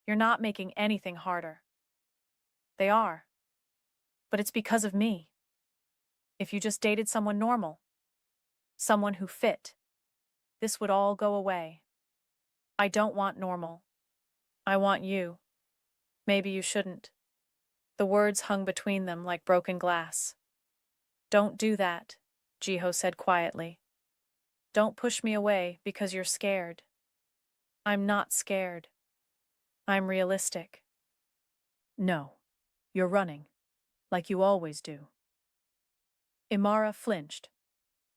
"You're not making anything harder." "They are. But it's because of me. If you just dated someone normal, someone who fit, this would all go away. I don't want normal. I want you. Maybe you shouldn't." The words hung between them like broken glass. "Don't do that," Jiho said quietly. "Don't push me away because you're scared." "I'm not scared. I'm realistic." "No, you're running, like you always do." Imara flinched.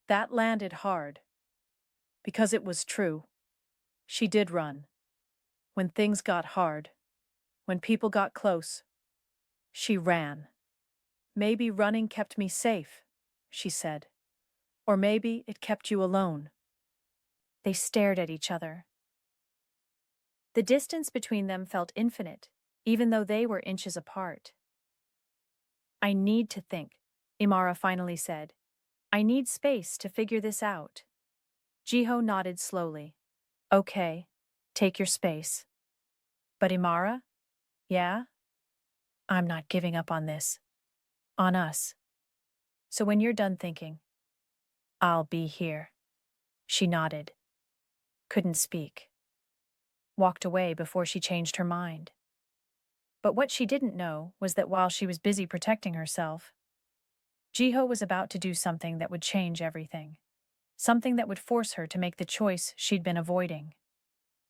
That landed hard. Because it was true. She did run. When things got hard, when people got close, she ran. Maybe running kept me safe, she said. Or maybe it kept you alone. They stared at each other. The distance between them felt infinite, even though they were inches apart. I need to think, Imara finally said. I need space to figure this out. Jiho nodded slowly. Okay, take your space. But Imara? Yeah? I'm not giving up on this. On us. So when you're done thinking, I'll be here. She nodded. Couldn't speak. Walked away before she changed her mind. But what she didn't know was that while she was busy protecting herself, Jiho was about to do something that would change everything. Something that would force her to make the choice she'd been avoiding.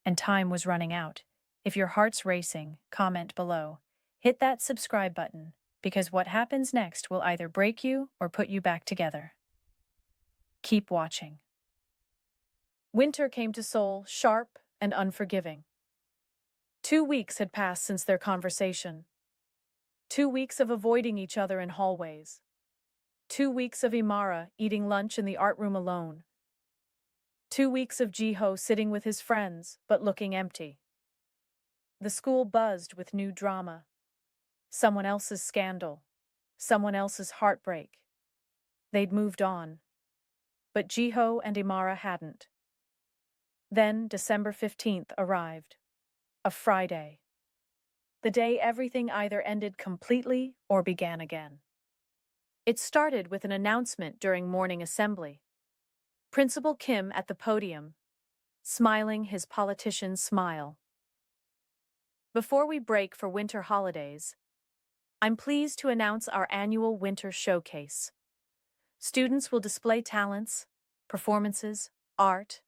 And time was running out. If your heart's racing, comment below. Hit that subscribe button, because what happens next will either break you or put you back together. Keep watching. Winter came to Seoul, sharp and unforgiving. 2 weeks had passed since their conversation. 2 weeks of avoiding each other in hallways. 2 weeks of Imara eating lunch in the art room alone. 2 weeks of Jiho sitting with his friends, but looking empty. The school buzzed with new drama. Someone else's scandal. Someone else's heartbreak. They'd moved on. But Jiho and Imara hadn't. Then December 15th arrived. A Friday. The day everything either ended completely or began again. It started with an announcement during morning assembly. Principal Kim at the podium, smiling his politician's smile. Before we break for winter holidays, I'm pleased to announce our annual winter showcase. Students will display talents, performances, art.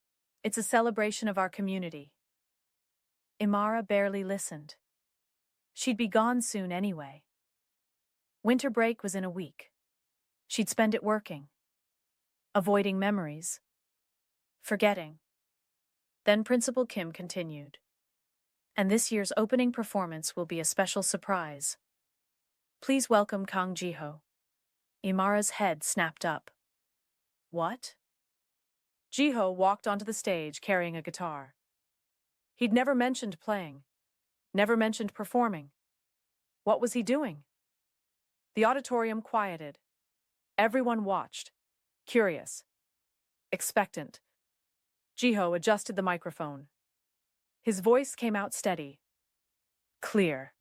It's a celebration of our community. Imara barely listened. She'd be gone soon anyway. Winter break was in a week. She'd spend it working, avoiding memories, forgetting. Then Principal Kim continued. And this year's opening performance will be a special surprise. Please welcome Kang Jiho. Imara's head snapped up. What? Jiho walked onto the stage carrying a guitar. He'd never mentioned playing, never mentioned performing. What was he doing? The auditorium quieted. Everyone watched, curious, expectant. Jiho adjusted the microphone. His voice came out steady, clear.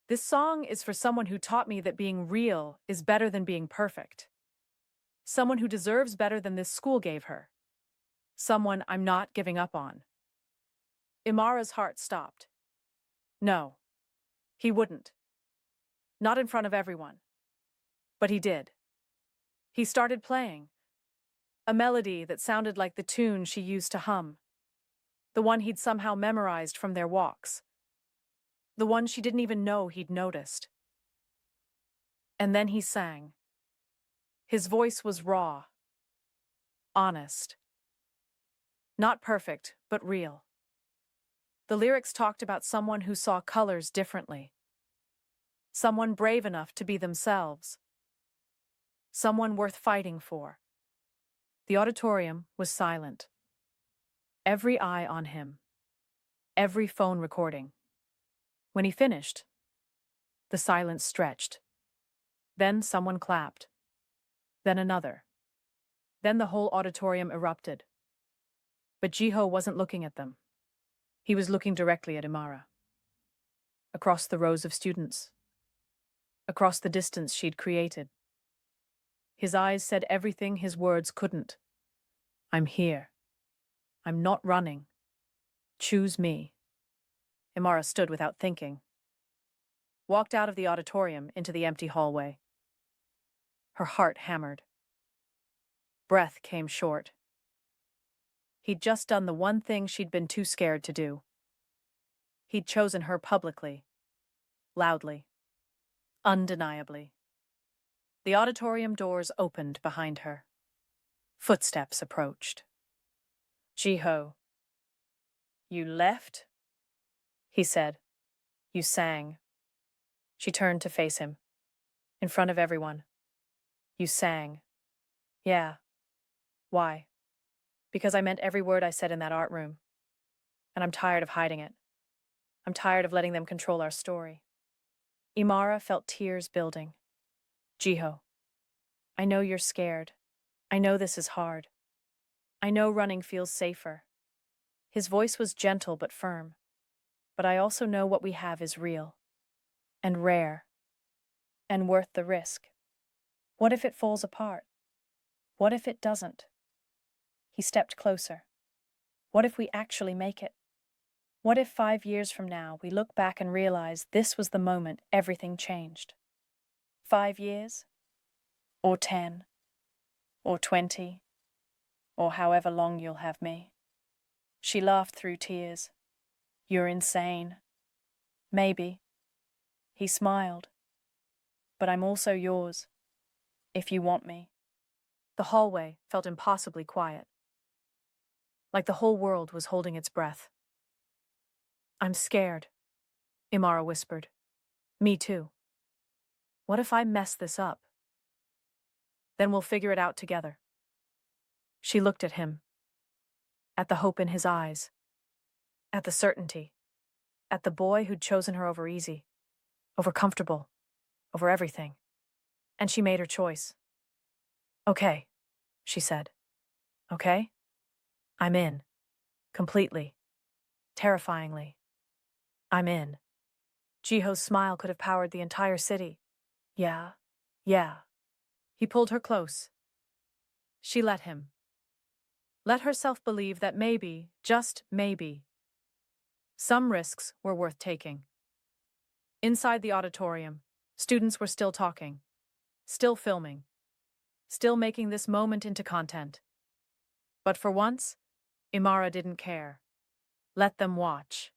This song is for someone who taught me that being real is better than being perfect. Someone who deserves better than this school gave her. Someone I'm not giving up on. Imara's heart stopped. No, he wouldn't. Not in front of everyone. But he did. He started playing. A melody that sounded like the tune she used to hum. The one he'd somehow memorized from their walks. The one she didn't even know he'd noticed. And then he sang. His voice was raw. Honest. Not perfect, but real. The lyrics talked about someone who saw colors differently. Someone brave enough to be themselves. Someone worth fighting for. The auditorium was silent. Every eye on him. Every phone recording. When he finished, the silence stretched. Then someone clapped. Then another. Then the whole auditorium erupted. But Jiho wasn't looking at them. He was looking directly at Imara. Across the rows of students. Across the distance she'd created. His eyes said everything his words couldn't. I'm here. I'm not running. Choose me. Imara stood without thinking. Walked out of the auditorium into the empty hallway. Her heart hammered. Breath came short. He'd just done the one thing she'd been too scared to do. He'd chosen her publicly, loudly, undeniably. The auditorium doors opened behind her. Footsteps approached. Jiho, You left? He said. You sang. She turned to face him. In front of everyone. You sang. Yeah. Why? Because I meant every word I said in that art room. And I'm tired of hiding it. I'm tired of letting them control our story. Imara felt tears building. Jiho, I know you're scared. I know this is hard. I know running feels safer. His voice was gentle but firm. But I also know what we have is real. And rare. And worth the risk. What if it falls apart? What if it doesn't? He stepped closer. What if we actually make it? What if 5 years from now we look back and realize this was the moment everything changed? 5 years? Or 10? Or 20? Or however long you'll have me? She laughed through tears. You're insane. Maybe. He smiled. But I'm also yours, if you want me. The hallway felt impossibly quiet. Like the whole world was holding its breath. I'm scared, Imara whispered. Me too. What if I mess this up? Then we'll figure it out together. She looked at him. At the hope in his eyes. At the certainty. At the boy who'd chosen her over easy. Over comfortable. Over everything. And she made her choice. Okay, she said. Okay? I'm in. Completely. Terrifyingly. I'm in. Jiho's smile could have powered the entire city. Yeah. He pulled her close. She let him. Let herself believe that maybe, just maybe, some risks were worth taking. Inside the auditorium, students were still talking, still filming, still making this moment into content. But for once, Imara didn't care. Let them watch.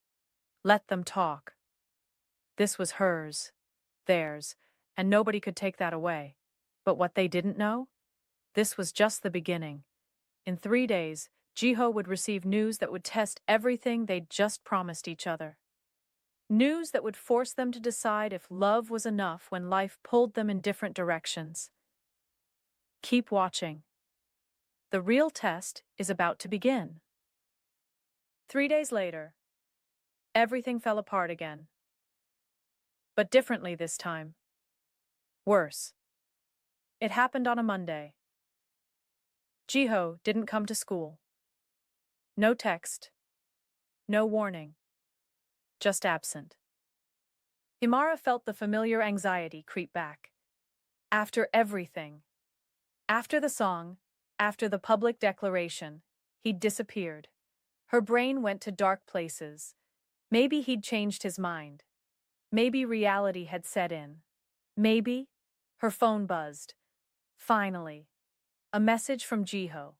Let them talk. This was hers, theirs, and nobody could take that away. But what they didn't know? This was just the beginning. In 3 days, Jiho would receive news that would test everything they'd just promised each other. News that would force them to decide if love was enough when life pulled them in different directions. Keep watching. The real test is about to begin. 3 days later, everything fell apart again. But differently this time. Worse. It happened on a Monday. Jiho didn't come to school. No text. No warning. Just absent. Imara felt the familiar anxiety creep back. After everything. After the song, after the public declaration, he'd disappeared. Her brain went to dark places. Maybe he'd changed his mind. Maybe reality had set in. Maybe. Her phone buzzed. Finally. A message from Jiho.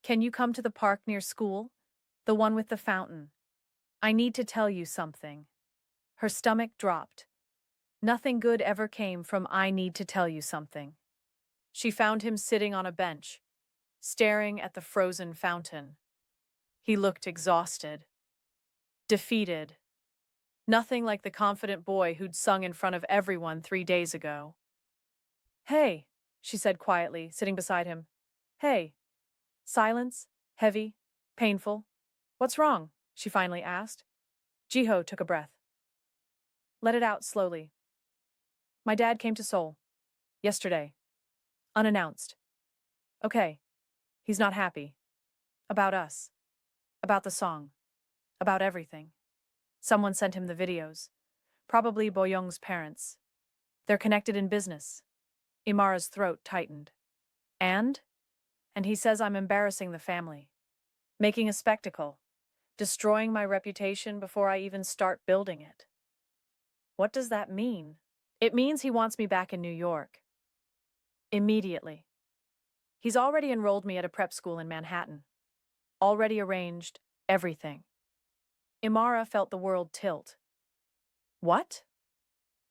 Can you come to the park near school? The one with the fountain. I need to tell you something. Her stomach dropped. Nothing good ever came from I need to tell you something. She found him sitting on a bench, staring at the frozen fountain. He looked exhausted. Defeated. Nothing like the confident boy who'd sung in front of everyone 3 days ago. Hey, she said quietly, sitting beside him. Hey. Silence, heavy, painful. What's wrong? She finally asked. Jiho took a breath. Let it out slowly. My dad came to Seoul. Yesterday. Unannounced. Okay. He's not happy. About us. About the song. About everything. Someone sent him the videos. Probably Boyoung's parents. They're connected in business. Imara's throat tightened. And he says I'm embarrassing the family. Making a spectacle. Destroying my reputation before I even start building it. What does that mean? It means he wants me back in New York. Immediately. He's already enrolled me at a prep school in Manhattan. Already arranged everything. Imara felt the world tilt. What?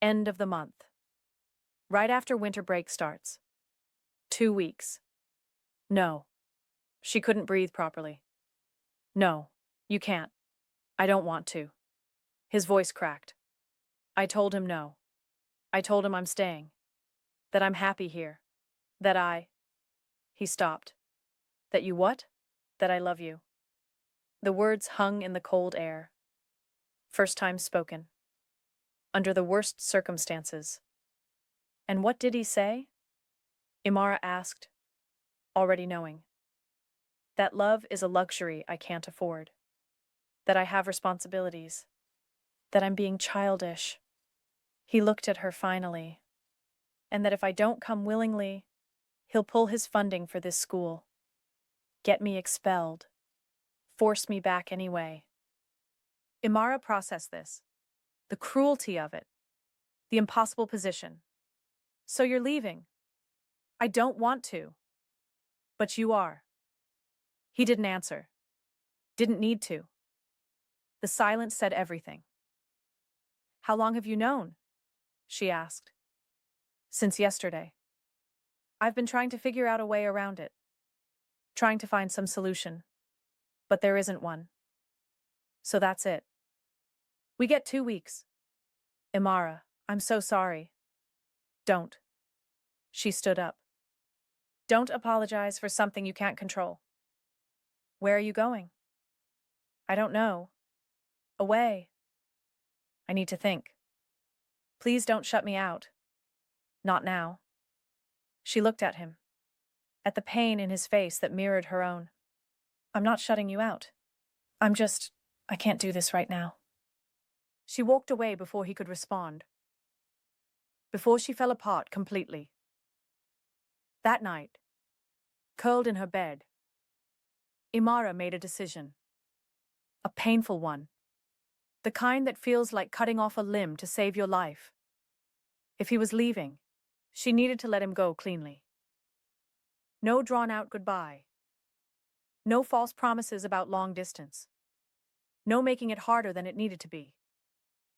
End of the month. Right after winter break starts. 2 weeks. No. She couldn't breathe properly. No, you can't. I don't want to. His voice cracked. I told him no. I told him I'm staying. That I'm happy here. That I... He stopped. That you what? That I love you. The words hung in the cold air. First time spoken. Under the worst circumstances. And what did he say? Imara asked, already knowing. That love is a luxury I can't afford. That I have responsibilities. That I'm being childish. He looked at her finally. And that if I don't come willingly, he'll pull his funding for this school. Get me expelled. Force me back anyway. Imara processed this. The cruelty of it. The impossible position. So you're leaving. I don't want to. But you are. He didn't answer. Didn't need to. The silence said everything. How long have you known? She asked. Since yesterday. I've been trying to figure out a way around it. Trying to find some solution. But there isn't one. So that's it. We get 2 weeks. Imara, I'm so sorry. Don't. She stood up. Don't apologize for something you can't control. Where are you going? I don't know. Away. I need to think. Please don't shut me out. Not now. She looked at him. At the pain in his face that mirrored her own. I'm not shutting you out. I can't do this right now. She walked away before he could respond. Before she fell apart completely. That night, curled in her bed, Imara made a decision. A painful one. The kind that feels like cutting off a limb to save your life. If he was leaving, she needed to let him go cleanly. No drawn-out goodbye. No false promises about long distance. No making it harder than it needed to be.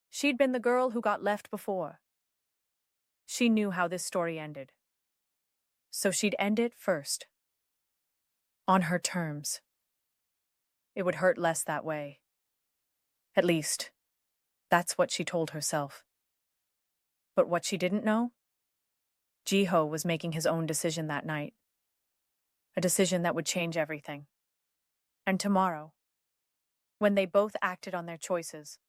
She'd been the girl who got left before. She knew how this story ended. So she'd end it first. On her terms. It would hurt less that way. At least, that's what she told herself. But what she didn't know? Jiho was making his own decision that night. A decision that would change everything. And tomorrow, when they both acted on their choices,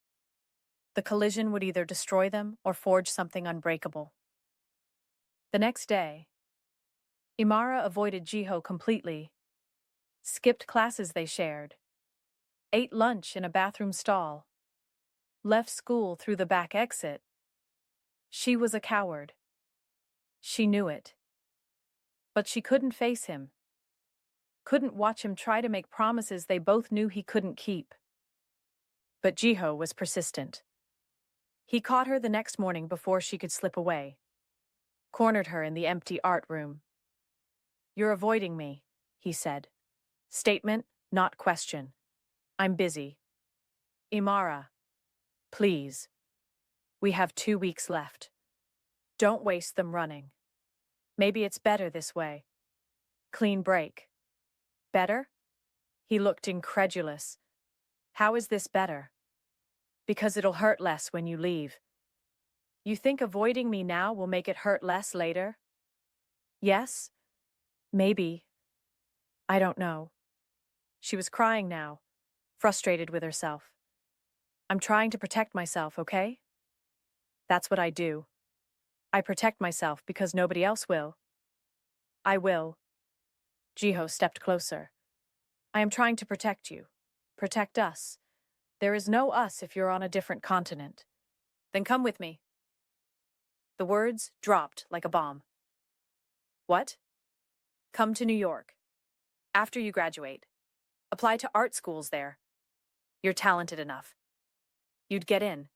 the collision would either destroy them or forge something unbreakable. The next day, Imara avoided Jiho completely, skipped classes they shared, ate lunch in a bathroom stall, left school through the back exit. She was a coward. She knew it. But she couldn't face him. Couldn't watch him try to make promises they both knew he couldn't keep. But Jiho was persistent. He caught her the next morning before she could slip away. Cornered her in the empty art room. You're avoiding me, he said. Statement, not question. I'm busy. Imara, please. We have 2 weeks left. Don't waste them running. Maybe it's better this way. Clean break. Better? He looked incredulous. How is this better? Because it'll hurt less when you leave. You think avoiding me now will make it hurt less later? Yes? Maybe. I don't know. She was crying now, frustrated with herself. I'm trying to protect myself, okay? That's what I do. I protect myself because nobody else will. I will. Jiho stepped closer. I am trying to protect you. Protect us. There is no us if you're on a different continent. Then come with me. The words dropped like a bomb. What? Come to New York. After you graduate. Apply to art schools there. You're talented enough. You'd get in.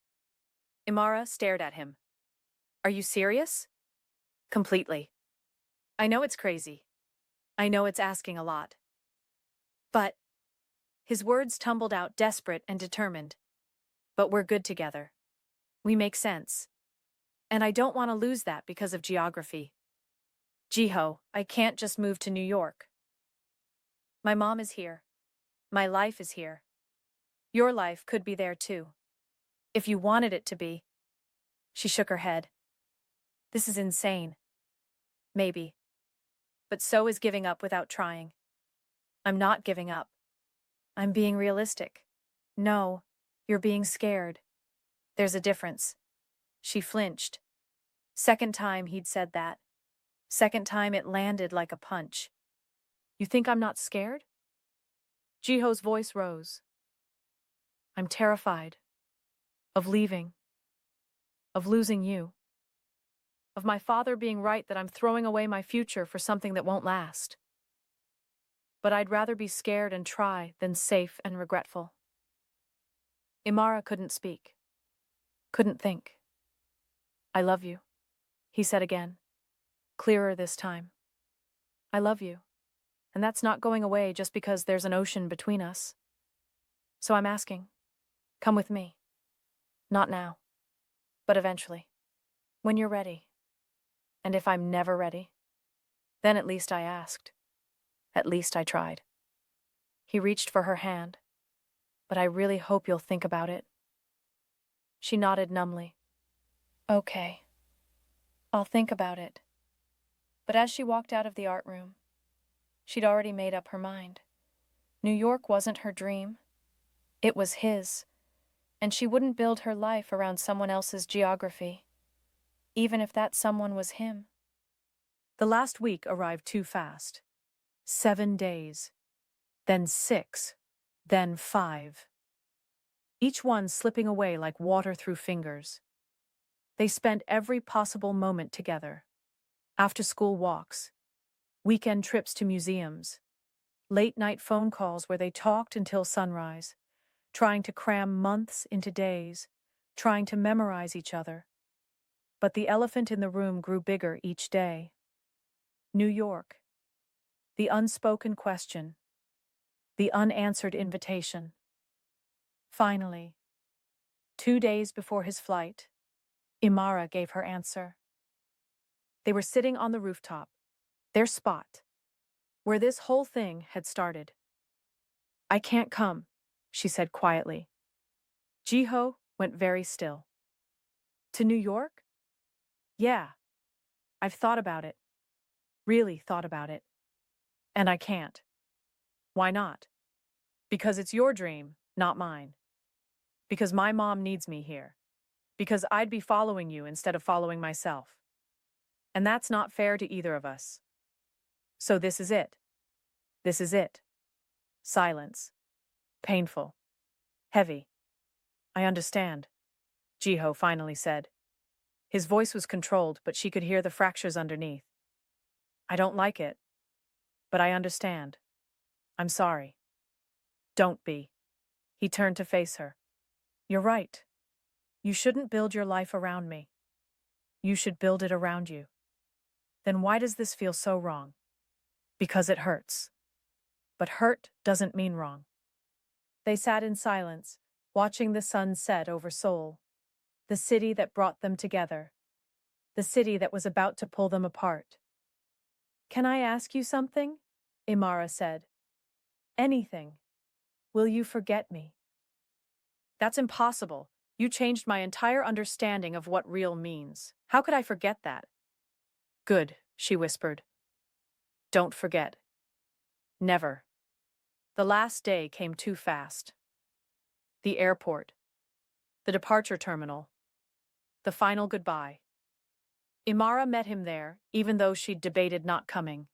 Imara stared at him. Are you serious? Completely. I know it's crazy. I know it's asking a lot. But... His words tumbled out desperate and determined. But we're good together. We make sense. And I don't want to lose that because of geography. Jiho, I can't just move to New York. My mom is here. My life is here. Your life could be there too. If you wanted it to be. She shook her head. This is insane. Maybe. But so is giving up without trying. I'm not giving up. I'm being realistic. No, you're being scared. There's a difference. She flinched. Second time he'd said that. Second time it landed like a punch. You think I'm not scared? Jiho's voice rose. I'm terrified. Of leaving. Of losing you. Of my father being right that I'm throwing away my future for something that won't last. But I'd rather be scared and try than safe and regretful. Imara couldn't speak. Couldn't think. I love you, he said again. Clearer this time. I love you. And that's not going away just because there's an ocean between us. So I'm asking, come with me. Not now, but eventually. When you're ready. And if I'm never ready, then at least I asked. At least I tried. He reached for her hand. But I really hope you'll think about it. She nodded numbly. Okay. I'll think about it. But as she walked out of the art room, she'd already made up her mind. New York wasn't her dream. It was his. And she wouldn't build her life around someone else's geography, even if that someone was him. The last week arrived too fast. 7 days. Then 6. Then 5. Each one slipping away like water through fingers. They spent every possible moment together. After-school walks, weekend trips to museums, late-night phone calls where they talked until sunrise, trying to cram months into days, trying to memorize each other. But the elephant in the room grew bigger each day. New York. The unspoken question. The unanswered invitation. Finally, 2 days before his flight, Imara gave her answer. They were sitting on the rooftop, their spot, where this whole thing had started. I can't come, she said quietly. Jiho went very still. To New York? Yeah. I've thought about it. Really thought about it. And I can't. Why not? Because it's your dream, not mine. Because my mom needs me here. Because I'd be following you instead of following myself. And that's not fair to either of us. So this is it. This is it. Silence. Painful. Heavy. I understand, Jiho finally said. His voice was controlled, but she could hear the fractures underneath. I don't like it, but I understand. I'm sorry. Don't be. He turned to face her. You're right. You shouldn't build your life around me. You should build it around you. Then why does this feel so wrong? Because it hurts. But hurt doesn't mean wrong. They sat in silence, watching the sun set over Seoul, the city that brought them together, the city that was about to pull them apart. Can I ask you something? Imara said. Anything. Will you forget me? That's impossible. You changed my entire understanding of what real means. How could I forget that? Good, she whispered. Don't forget. Never. The last day came too fast. The airport. The departure terminal. The final goodbye. Imara met him there, even though she'd debated not coming.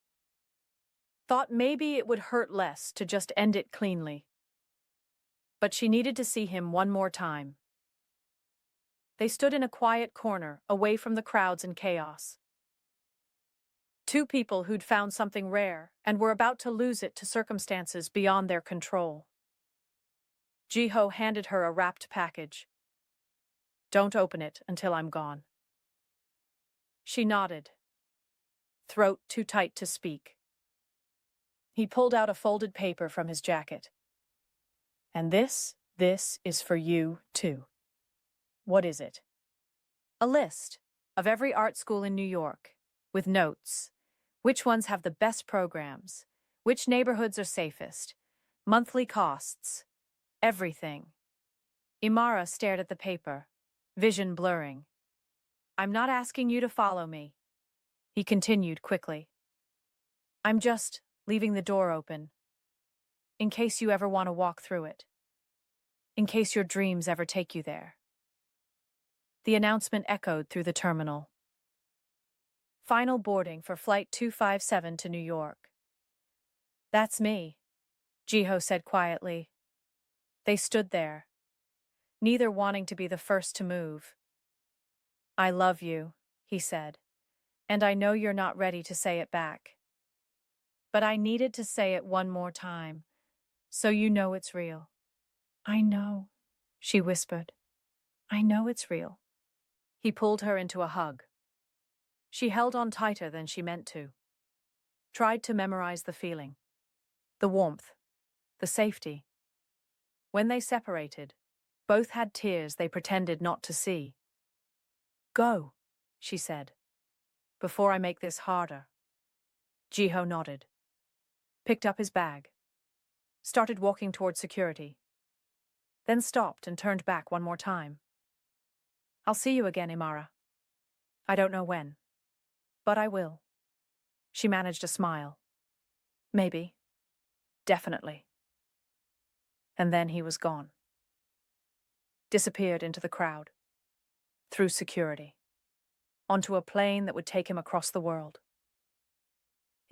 Thought maybe it would hurt less to just end it cleanly. But she needed to see him one more time. They stood in a quiet corner, away from the crowds and chaos. Two people who'd found something rare and were about to lose it to circumstances beyond their control. Jiho handed her a wrapped package. Don't open it until I'm gone. She nodded, throat too tight to speak. He pulled out a folded paper from his jacket. And this is for you, too. What is it? A list of every art school in New York, with notes. Which ones have the best programs? Which neighborhoods are safest? Monthly costs. Everything. Imara stared at the paper, vision blurring. I'm not asking you to follow me, he continued quickly. I'm just leaving the door open, in case you ever want to walk through it, in case your dreams ever take you there. The announcement echoed through the terminal. Final boarding for Flight 257 to New York. That's me, Jiho said quietly. They stood there, neither wanting to be the first to move. I love you, he said, and I know you're not ready to say it back. But I needed to say it one more time, so you know it's real. I know, she whispered. I know it's real. He pulled her into a hug. She held on tighter than she meant to. Tried to memorize the feeling. The warmth. The safety. When they separated, both had tears they pretended not to see. Go, she said, before I make this harder. Jiho nodded. Picked up his bag. Started walking toward security. Then stopped and turned back one more time. I'll see you again, Imara. I don't know when, but I will. She managed a smile. Maybe. Definitely. And then he was gone. Disappeared into the crowd. Through security. Onto a plane that would take him across the world.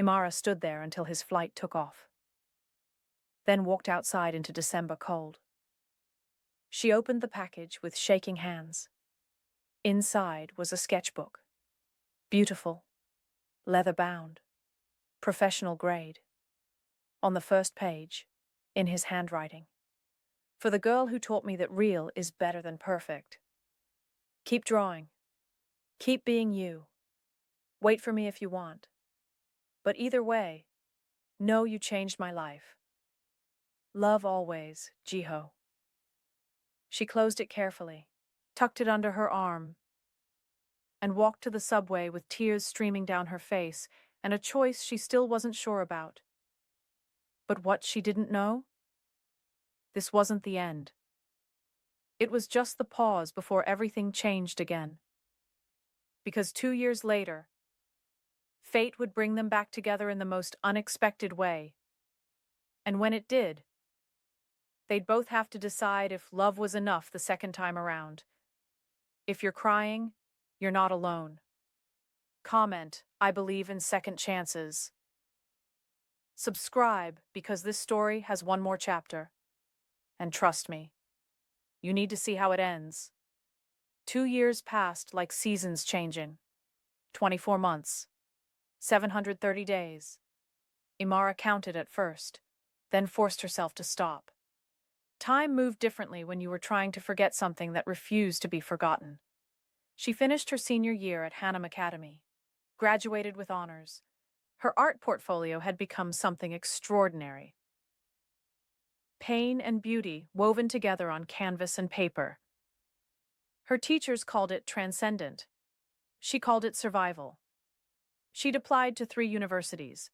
Imara stood there until his flight took off. Then walked outside into December cold. She opened the package with shaking hands. Inside was a sketchbook. Beautiful. Leather-bound. Professional grade. On the first page, in his handwriting. For the girl who taught me that real is better than perfect. Keep drawing. Keep being you. Wait for me if you want. But either way, know you changed my life. Love always, Jiho. She closed it carefully, tucked it under her arm, and walked to the subway with tears streaming down her face and a choice she still wasn't sure about. But what she didn't know? This wasn't the end. It was just the pause before everything changed again. Because 2 years later, fate would bring them back together in the most unexpected way. And when it did, they'd both have to decide if love was enough the second time around. If you're crying, you're not alone. Comment, I believe in second chances. Subscribe because this story has one more chapter. And trust me, you need to see how it ends. 2 years passed like seasons changing. 24 months. 730 days. Imara counted at first, then forced herself to stop. Time moved differently when you were trying to forget something that refused to be forgotten. She finished her senior year at Hannam Academy, graduated with honors. Her art portfolio had become something extraordinary. Pain and beauty woven together on canvas and paper. Her teachers called it transcendent. She called it survival. She'd applied to 3 universities,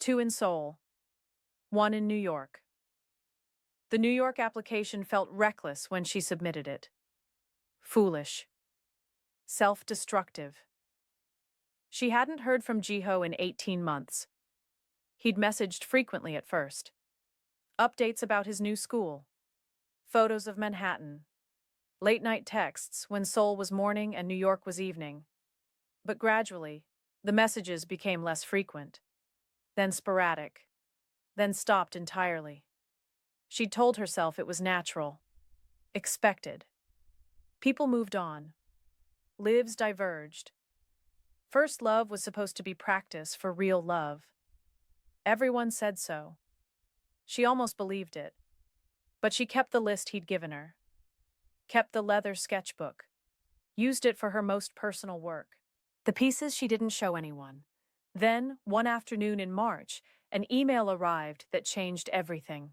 2 in Seoul, 1 in New York. The New York application felt reckless when she submitted it. Foolish. Self-destructive. She hadn't heard from Jiho in 18 months. He'd messaged frequently at first. Updates about his new school. Photos of Manhattan. Late-night texts when Seoul was morning and New York was evening. But gradually, the messages became less frequent. Then sporadic. Then stopped entirely. She'd told herself it was natural. Expected. People moved on. Lives diverged. First love was supposed to be practice for real love. Everyone said so. She almost believed it. But she kept the list he'd given her. Kept the leather sketchbook. Used it for her most personal work. The pieces she didn't show anyone. Then, one afternoon in March, an email arrived that changed everything.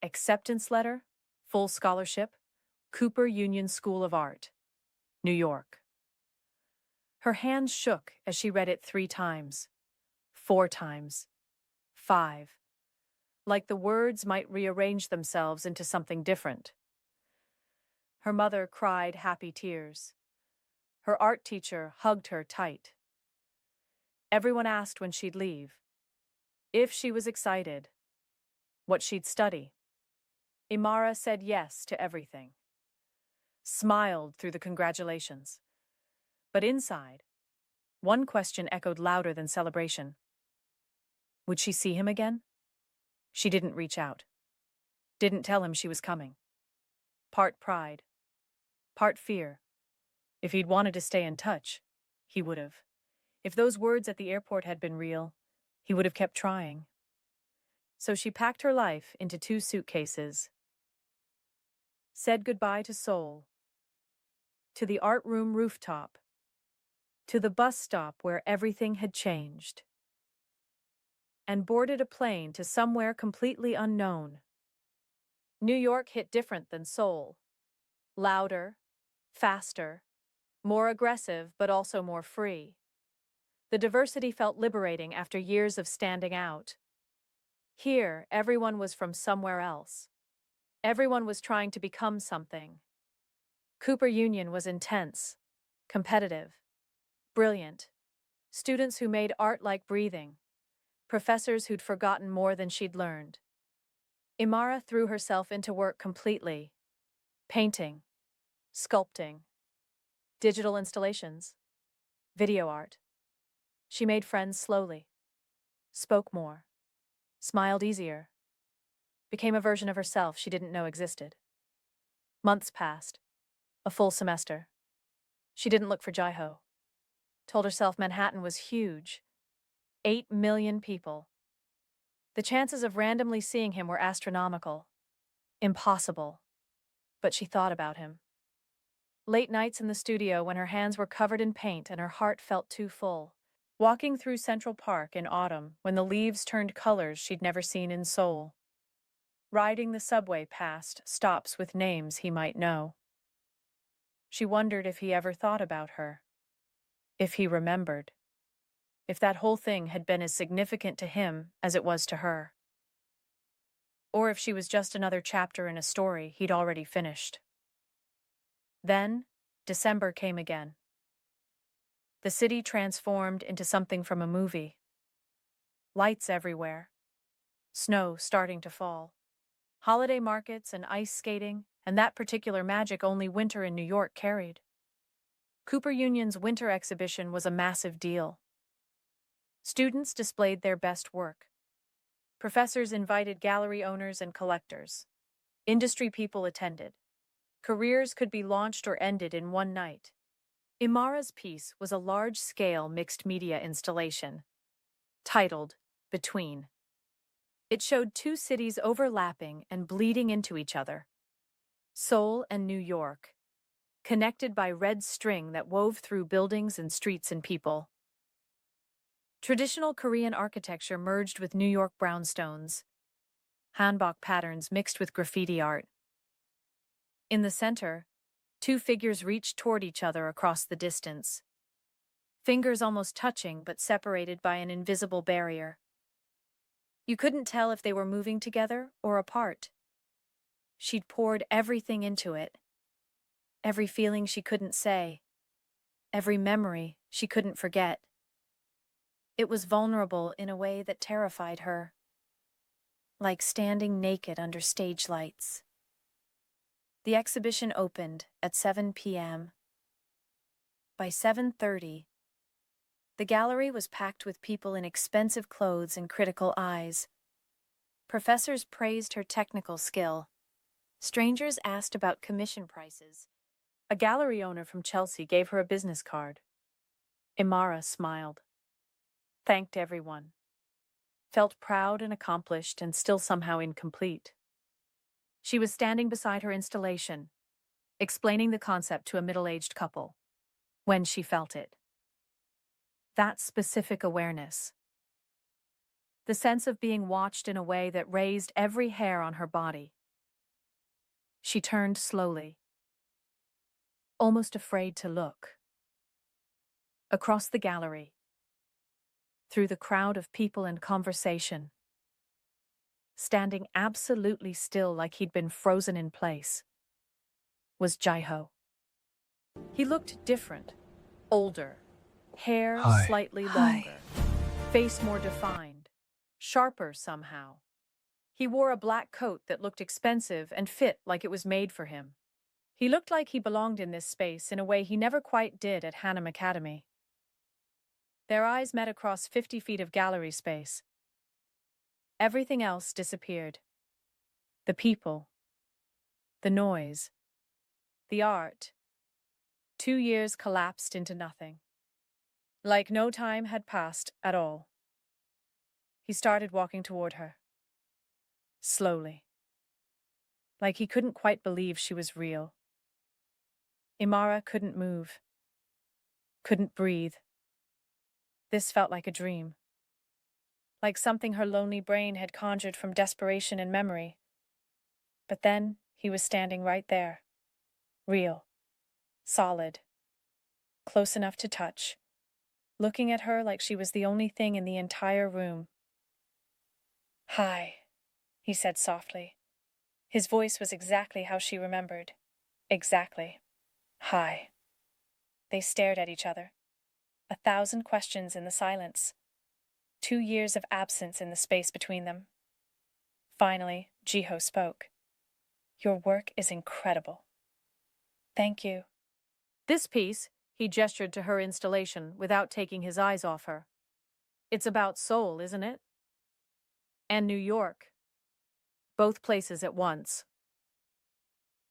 Acceptance letter, full scholarship, Cooper Union School of Art, New York. Her hands shook as she read it 3 times, 4 times, 5. like the words might rearrange themselves into something different. Her mother cried happy tears. Her art teacher hugged her tight. Everyone asked when she'd leave, if she was excited, what she'd study. Imara said yes to everything, smiled through the congratulations. But inside, one question echoed louder than celebration. Would she see him again? She didn't reach out. Didn't tell him she was coming. Part pride, part fear. If he'd wanted to stay in touch, he would have. If those words at the airport had been real, he would have kept trying. So she packed her life into 2 suitcases, said goodbye to Seoul, to the art room rooftop, to the bus stop where everything had changed, and boarded a plane to somewhere completely unknown. New York hit different than Seoul. Louder, faster, more aggressive, but also more free. The diversity felt liberating after years of standing out. Here, everyone was from somewhere else. Everyone was trying to become something. Cooper Union was intense, competitive, brilliant. Students who made art like breathing. Professors who'd forgotten more than she'd learned. Imara threw herself into work completely. Painting, sculpting, digital installations, video art. She made friends slowly, spoke more, smiled easier, became a version of herself she didn't know existed. Months passed, a full semester. She didn't look for Jaiho. Told herself Manhattan was huge. 8 million people. The chances of randomly seeing him were astronomical. Impossible. But she thought about him. Late nights in the studio when her hands were covered in paint and her heart felt too full. Walking through Central Park in autumn when the leaves turned colors she'd never seen in Seoul. Riding the subway past stops with names he might know. She wondered if he ever thought about her. If he remembered. If that whole thing had been as significant to him as it was to her. Or if she was just another chapter in a story he'd already finished. Then, December came again. The city transformed into something from a movie. Lights everywhere. Snow starting to fall. Holiday markets and ice skating, and that particular magic only winter in New York carried. Cooper Union's winter exhibition was a massive deal. Students displayed their best work. Professors invited gallery owners and collectors. Industry people attended. Careers could be launched or ended in one night. Imara's piece was a large-scale mixed-media installation, titled Between. It showed 2 cities overlapping and bleeding into each other, Seoul and New York, connected by red string that wove through buildings and streets and people. Traditional Korean architecture merged with New York brownstones, hanbok patterns mixed with graffiti art. In the center, 2 figures reached toward each other across the distance, fingers almost touching but separated by an invisible barrier. You couldn't tell if they were moving together or apart. She'd poured everything into it. Every feeling she couldn't say. Every memory she couldn't forget. It was vulnerable in a way that terrified her. Like standing naked under stage lights. The exhibition opened at 7 p.m. By 7:30, the gallery was packed with people in expensive clothes and critical eyes. Professors praised her technical skill. Strangers asked about commission prices. A gallery owner from Chelsea gave her a business card. Imara smiled. Thanked everyone. Felt proud and accomplished and still somehow incomplete. She was standing beside her installation, explaining the concept to a middle-aged couple, when she felt it. That specific awareness. The sense of being watched in a way that raised every hair on her body. She turned slowly, almost afraid to look. Across the gallery, through the crowd of people and conversation, standing absolutely still like he'd been frozen in place, was Jaiho. He looked different, older, hair Hi. slightly longer, face more defined, sharper somehow. He wore a black coat that looked expensive and fit like it was made for him. He looked like he belonged in this space in a way he never quite did at Hannam Academy. Their eyes met across 50 feet of gallery space. Everything else disappeared. The people, the noise, the art. 2 years collapsed into nothing. Like no time had passed at all. He started walking toward her. Slowly. Like he couldn't quite believe she was real. Imara couldn't move. Couldn't breathe. This felt like a dream. Like something her lonely brain had conjured from desperation and memory. But then he was standing right there. Real. Solid. Close enough to touch. Looking at her like she was the only thing in the entire room. "Hi," he said softly. His voice was exactly how she remembered. Exactly. "Hi." They stared at each other. 1,000 questions in the silence. 2 years of absence in the space between them. Finally, Jiho spoke. "Your work is incredible." "Thank you." This piece, he gestured to her installation without taking his eyes off her. "It's about Seoul, isn't it? And New York. Both places at once."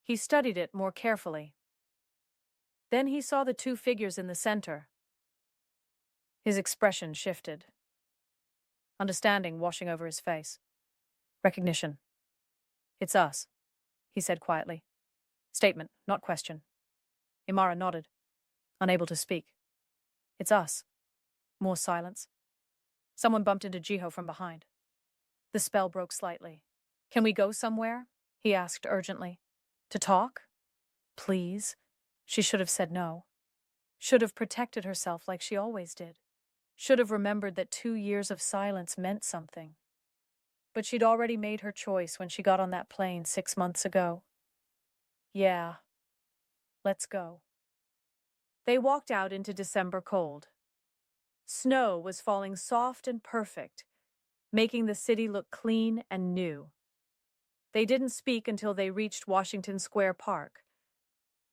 He studied it more carefully. Then he saw the 2 figures in the center. His expression shifted. Understanding washing over his face. Recognition. "It's us," he said quietly. Statement, not question. Imara nodded, unable to speak. "It's us." More silence. Someone bumped into Jiho from behind. The spell broke slightly. "Can we go somewhere?" he asked urgently. "To talk?" Please. She should have said no. Should have protected herself like she always did. Should have remembered that 2 years of silence meant something. But she'd already made her choice when she got on that plane 6 months ago. "Yeah. Let's go." They walked out into December cold. Snow was falling soft and perfect, making the city look clean and new. They didn't speak until they reached Washington Square Park,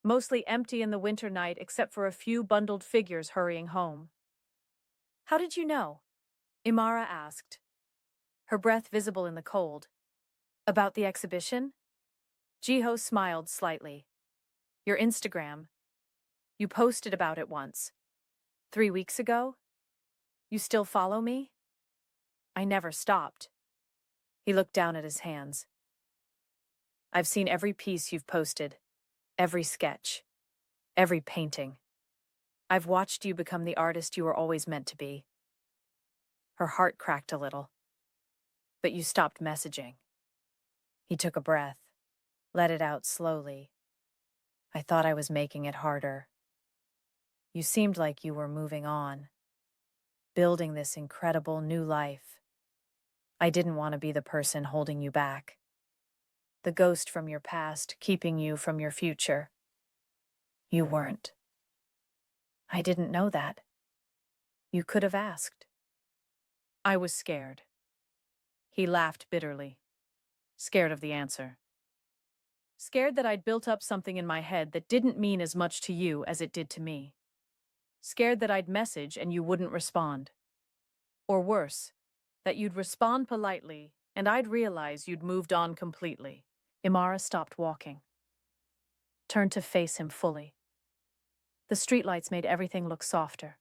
mostly empty in the winter night except for a few bundled figures hurrying home. "How did you know?" Imara asked, her breath visible in the cold. "About the exhibition?" Jiho smiled slightly. "Your Instagram. You posted about it once. 3 weeks ago? You still follow me?" "I never stopped." He looked down at his hands. "I've seen every piece you've posted, every sketch, every painting. I've watched you become the artist you were always meant to be." Her heart cracked a little. "But you stopped messaging." He took a breath, let it out slowly. "I thought I was making it harder. You seemed like you were moving on, building this incredible new life. I didn't want to be the person holding you back. The ghost from your past keeping you from your future. You weren't. I didn't know that. You could have asked." "I was scared." He laughed bitterly. "Scared of the answer. Scared that I'd built up something in my head that didn't mean as much to you as it did to me. Scared that I'd message and you wouldn't respond. Or worse, that you'd respond politely and I'd realize you'd moved on completely." Imara stopped walking, turned to face him fully. The streetlights made everything look softer,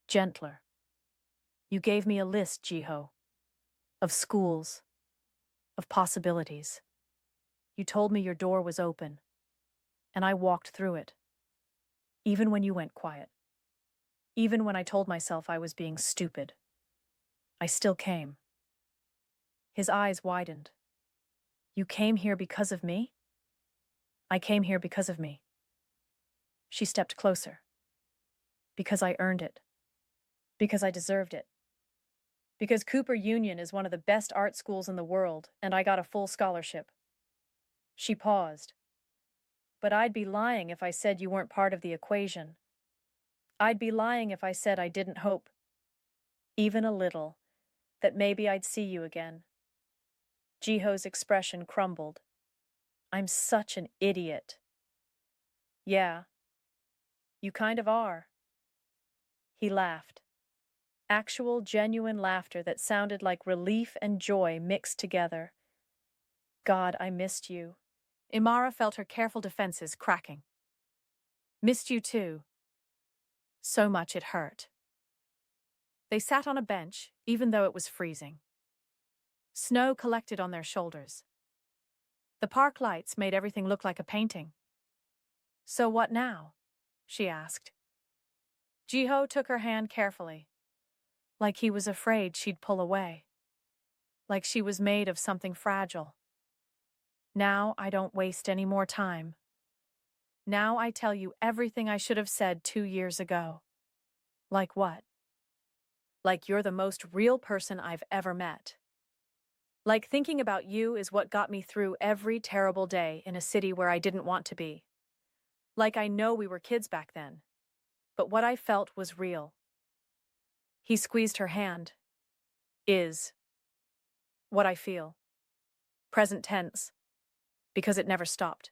gentler. "You gave me a list, Jiho, of schools, of possibilities. You told me your door was open, and I walked through it. Even when you went quiet. Even when I told myself I was being stupid. I still came." His eyes widened. "You came here because of me?" "I came here because of me." She stepped closer. "Because I earned it. Because I deserved it." Because Cooper Union is one of the best art schools in the world, and I got a full scholarship. She paused. But I'd be lying if I said you weren't part of the equation. I'd be lying if I said I didn't hope, even a little, that maybe I'd see you again. Jiho's expression crumbled. I'm such an idiot. Yeah, you kind of are. He laughed. Actual, genuine laughter that sounded like relief and joy mixed together. God, I missed you. Imara felt her careful defenses cracking. Missed you too. So much it hurt. They sat on a bench, even though it was freezing. Snow collected on their shoulders. The park lights made everything look like a painting. So what now? She asked. Jiho took her hand carefully, like he was afraid she'd pull away, like she was made of something fragile. Now I don't waste any more time. Now I tell you everything I should have said 2 years ago. Like what? Like you're the most real person I've ever met. Like thinking about you is what got me through every terrible day in a city where I didn't want to be. Like I know we were kids back then, but what I felt was real. He squeezed her hand. Is what I feel. Present tense. Because it never stopped.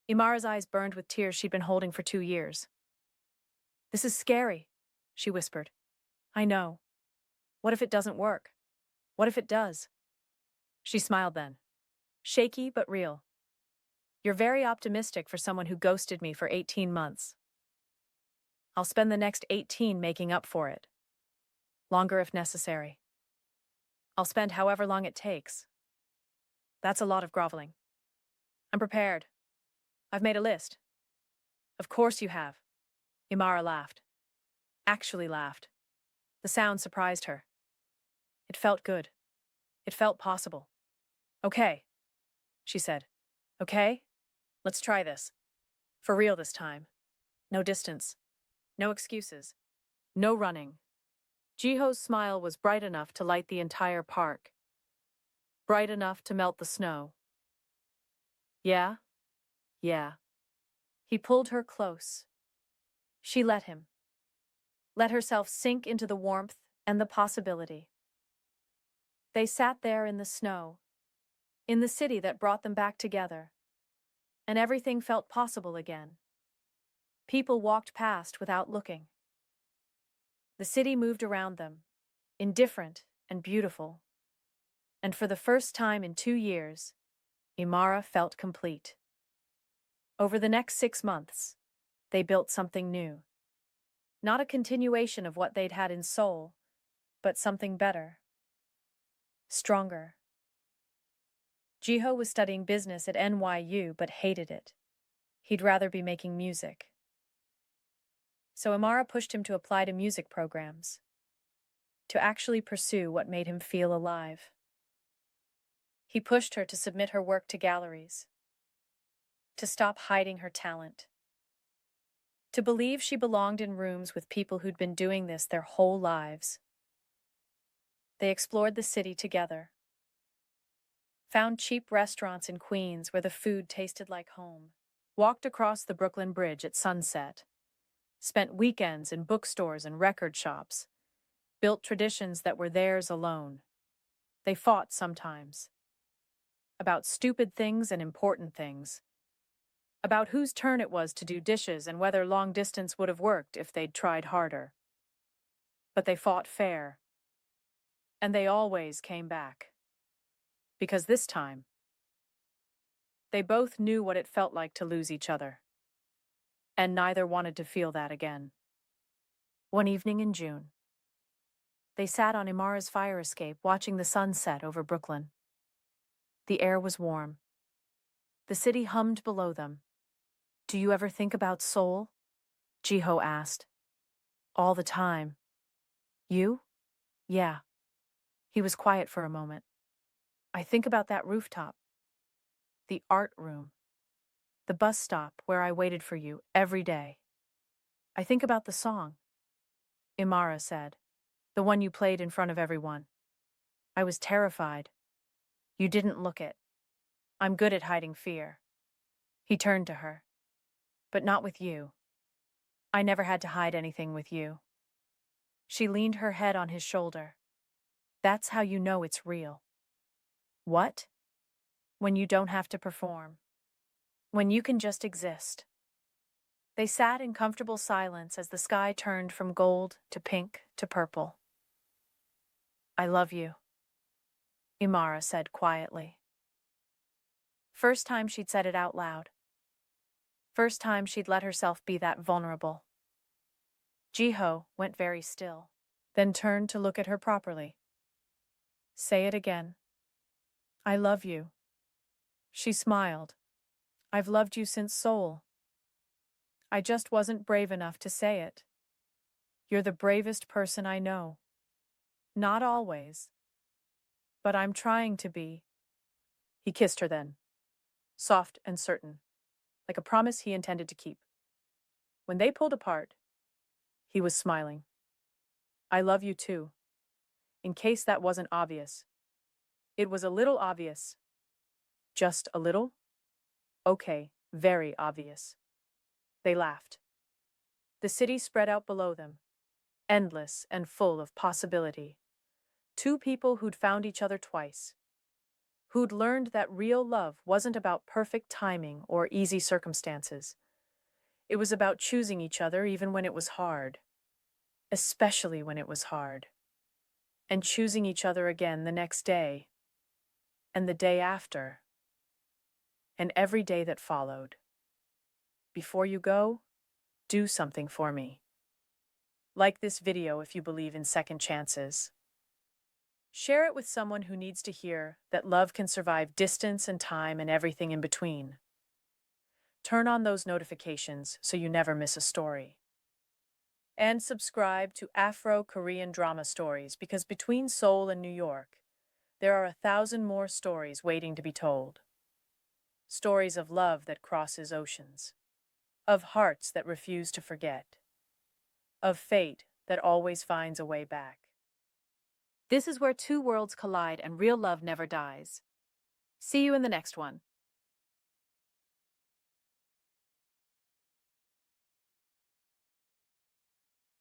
Imara's eyes burned with tears she'd been holding for 2 years. This is scary, she whispered. I know. What if it doesn't work? What if it does? She smiled then. Shaky but real. You're very optimistic for someone who ghosted me for 18 months. I'll spend the next 18 making up for it. Longer if necessary. I'll spend however long it takes. That's a lot of groveling. I'm prepared. I've made a list. Of course you have. Imara laughed. Actually laughed. The sound surprised her. It felt good. It felt possible. Okay, she said. Okay? Let's try this. For real this time. No distance. No excuses. No running. Jiho's smile was bright enough to light the entire park. Bright enough to melt the snow. Yeah? Yeah. He pulled her close. She let him. Let herself sink into the warmth and the possibility. They sat there in the snow, in the city that brought them back together, and everything felt possible again. People walked past without looking. The city moved around them, indifferent and beautiful. And for the first time in 2 years, Imara felt complete. Over the next 6 months, they built something new. Not a continuation of what they'd had in Seoul, but something better. Stronger. Jiho was studying business at NYU but hated it. He'd rather be making music. So Imara pushed him to apply to music programs, to actually pursue what made him feel alive. He pushed her to submit her work to galleries, to stop hiding her talent, to believe she belonged in rooms with people who'd been doing this their whole lives. They explored the city together, found cheap restaurants in Queens where the food tasted like home, walked across the Brooklyn Bridge at sunset, spent weekends in bookstores and record shops, built traditions that were theirs alone. They fought sometimes. About stupid things and important things. About whose turn it was to do dishes and whether long distance would have worked if they'd tried harder. But they fought fair. And they always came back. Because this time, they both knew what it felt like to lose each other. And neither wanted to feel that again. One evening in June, they sat on Imara's fire escape watching the sun set over Brooklyn. The air was warm. The city hummed below them. Do you ever think about Seoul? Jiho asked. All the time. You? Yeah. He was quiet for a moment. I think about that rooftop. The art room. The bus stop where I waited for you every day. I think about the song. Imara said. The one you played in front of everyone. I was terrified. You didn't look it. I'm good at hiding fear. He turned to her. But not with you. I never had to hide anything with you. She leaned her head on his shoulder. That's how you know it's real. What? When you don't have to perform. When you can just exist. They sat in comfortable silence as the sky turned from gold to pink to purple. I love you, Imara said quietly. First time she'd said it out loud. First time she'd let herself be that vulnerable. Jiho went very still, then turned to look at her properly. Say it again. I love you. She smiled. I've loved you since Seoul. I just wasn't brave enough to say it. You're the bravest person I know. Not always. But I'm trying to be. He kissed her then, soft and certain, like a promise he intended to keep. When they pulled apart, he was smiling. I love you too. In case that wasn't obvious. It was a little obvious. Just a little? Okay, very obvious. They laughed. The city spread out below them, endless and full of possibility. Two people who'd found each other twice. Who'd learned that real love wasn't about perfect timing or easy circumstances. It was about choosing each other even when it was hard. Especially when it was hard. And choosing each other again the next day. And the day after. And every day that followed. Before you go, do something for me. Like this video if you believe in second chances. Share it with someone who needs to hear that love can survive distance and time and everything in between. Turn on those notifications so you never miss a story. And subscribe to Afro Korean drama stories because between Seoul and New York, there are 1,000 more stories waiting to be told. Stories of love that crosses oceans. Of hearts that refuse to forget. Of fate that always finds a way back. This is where two worlds collide and real love never dies. See you in the next one.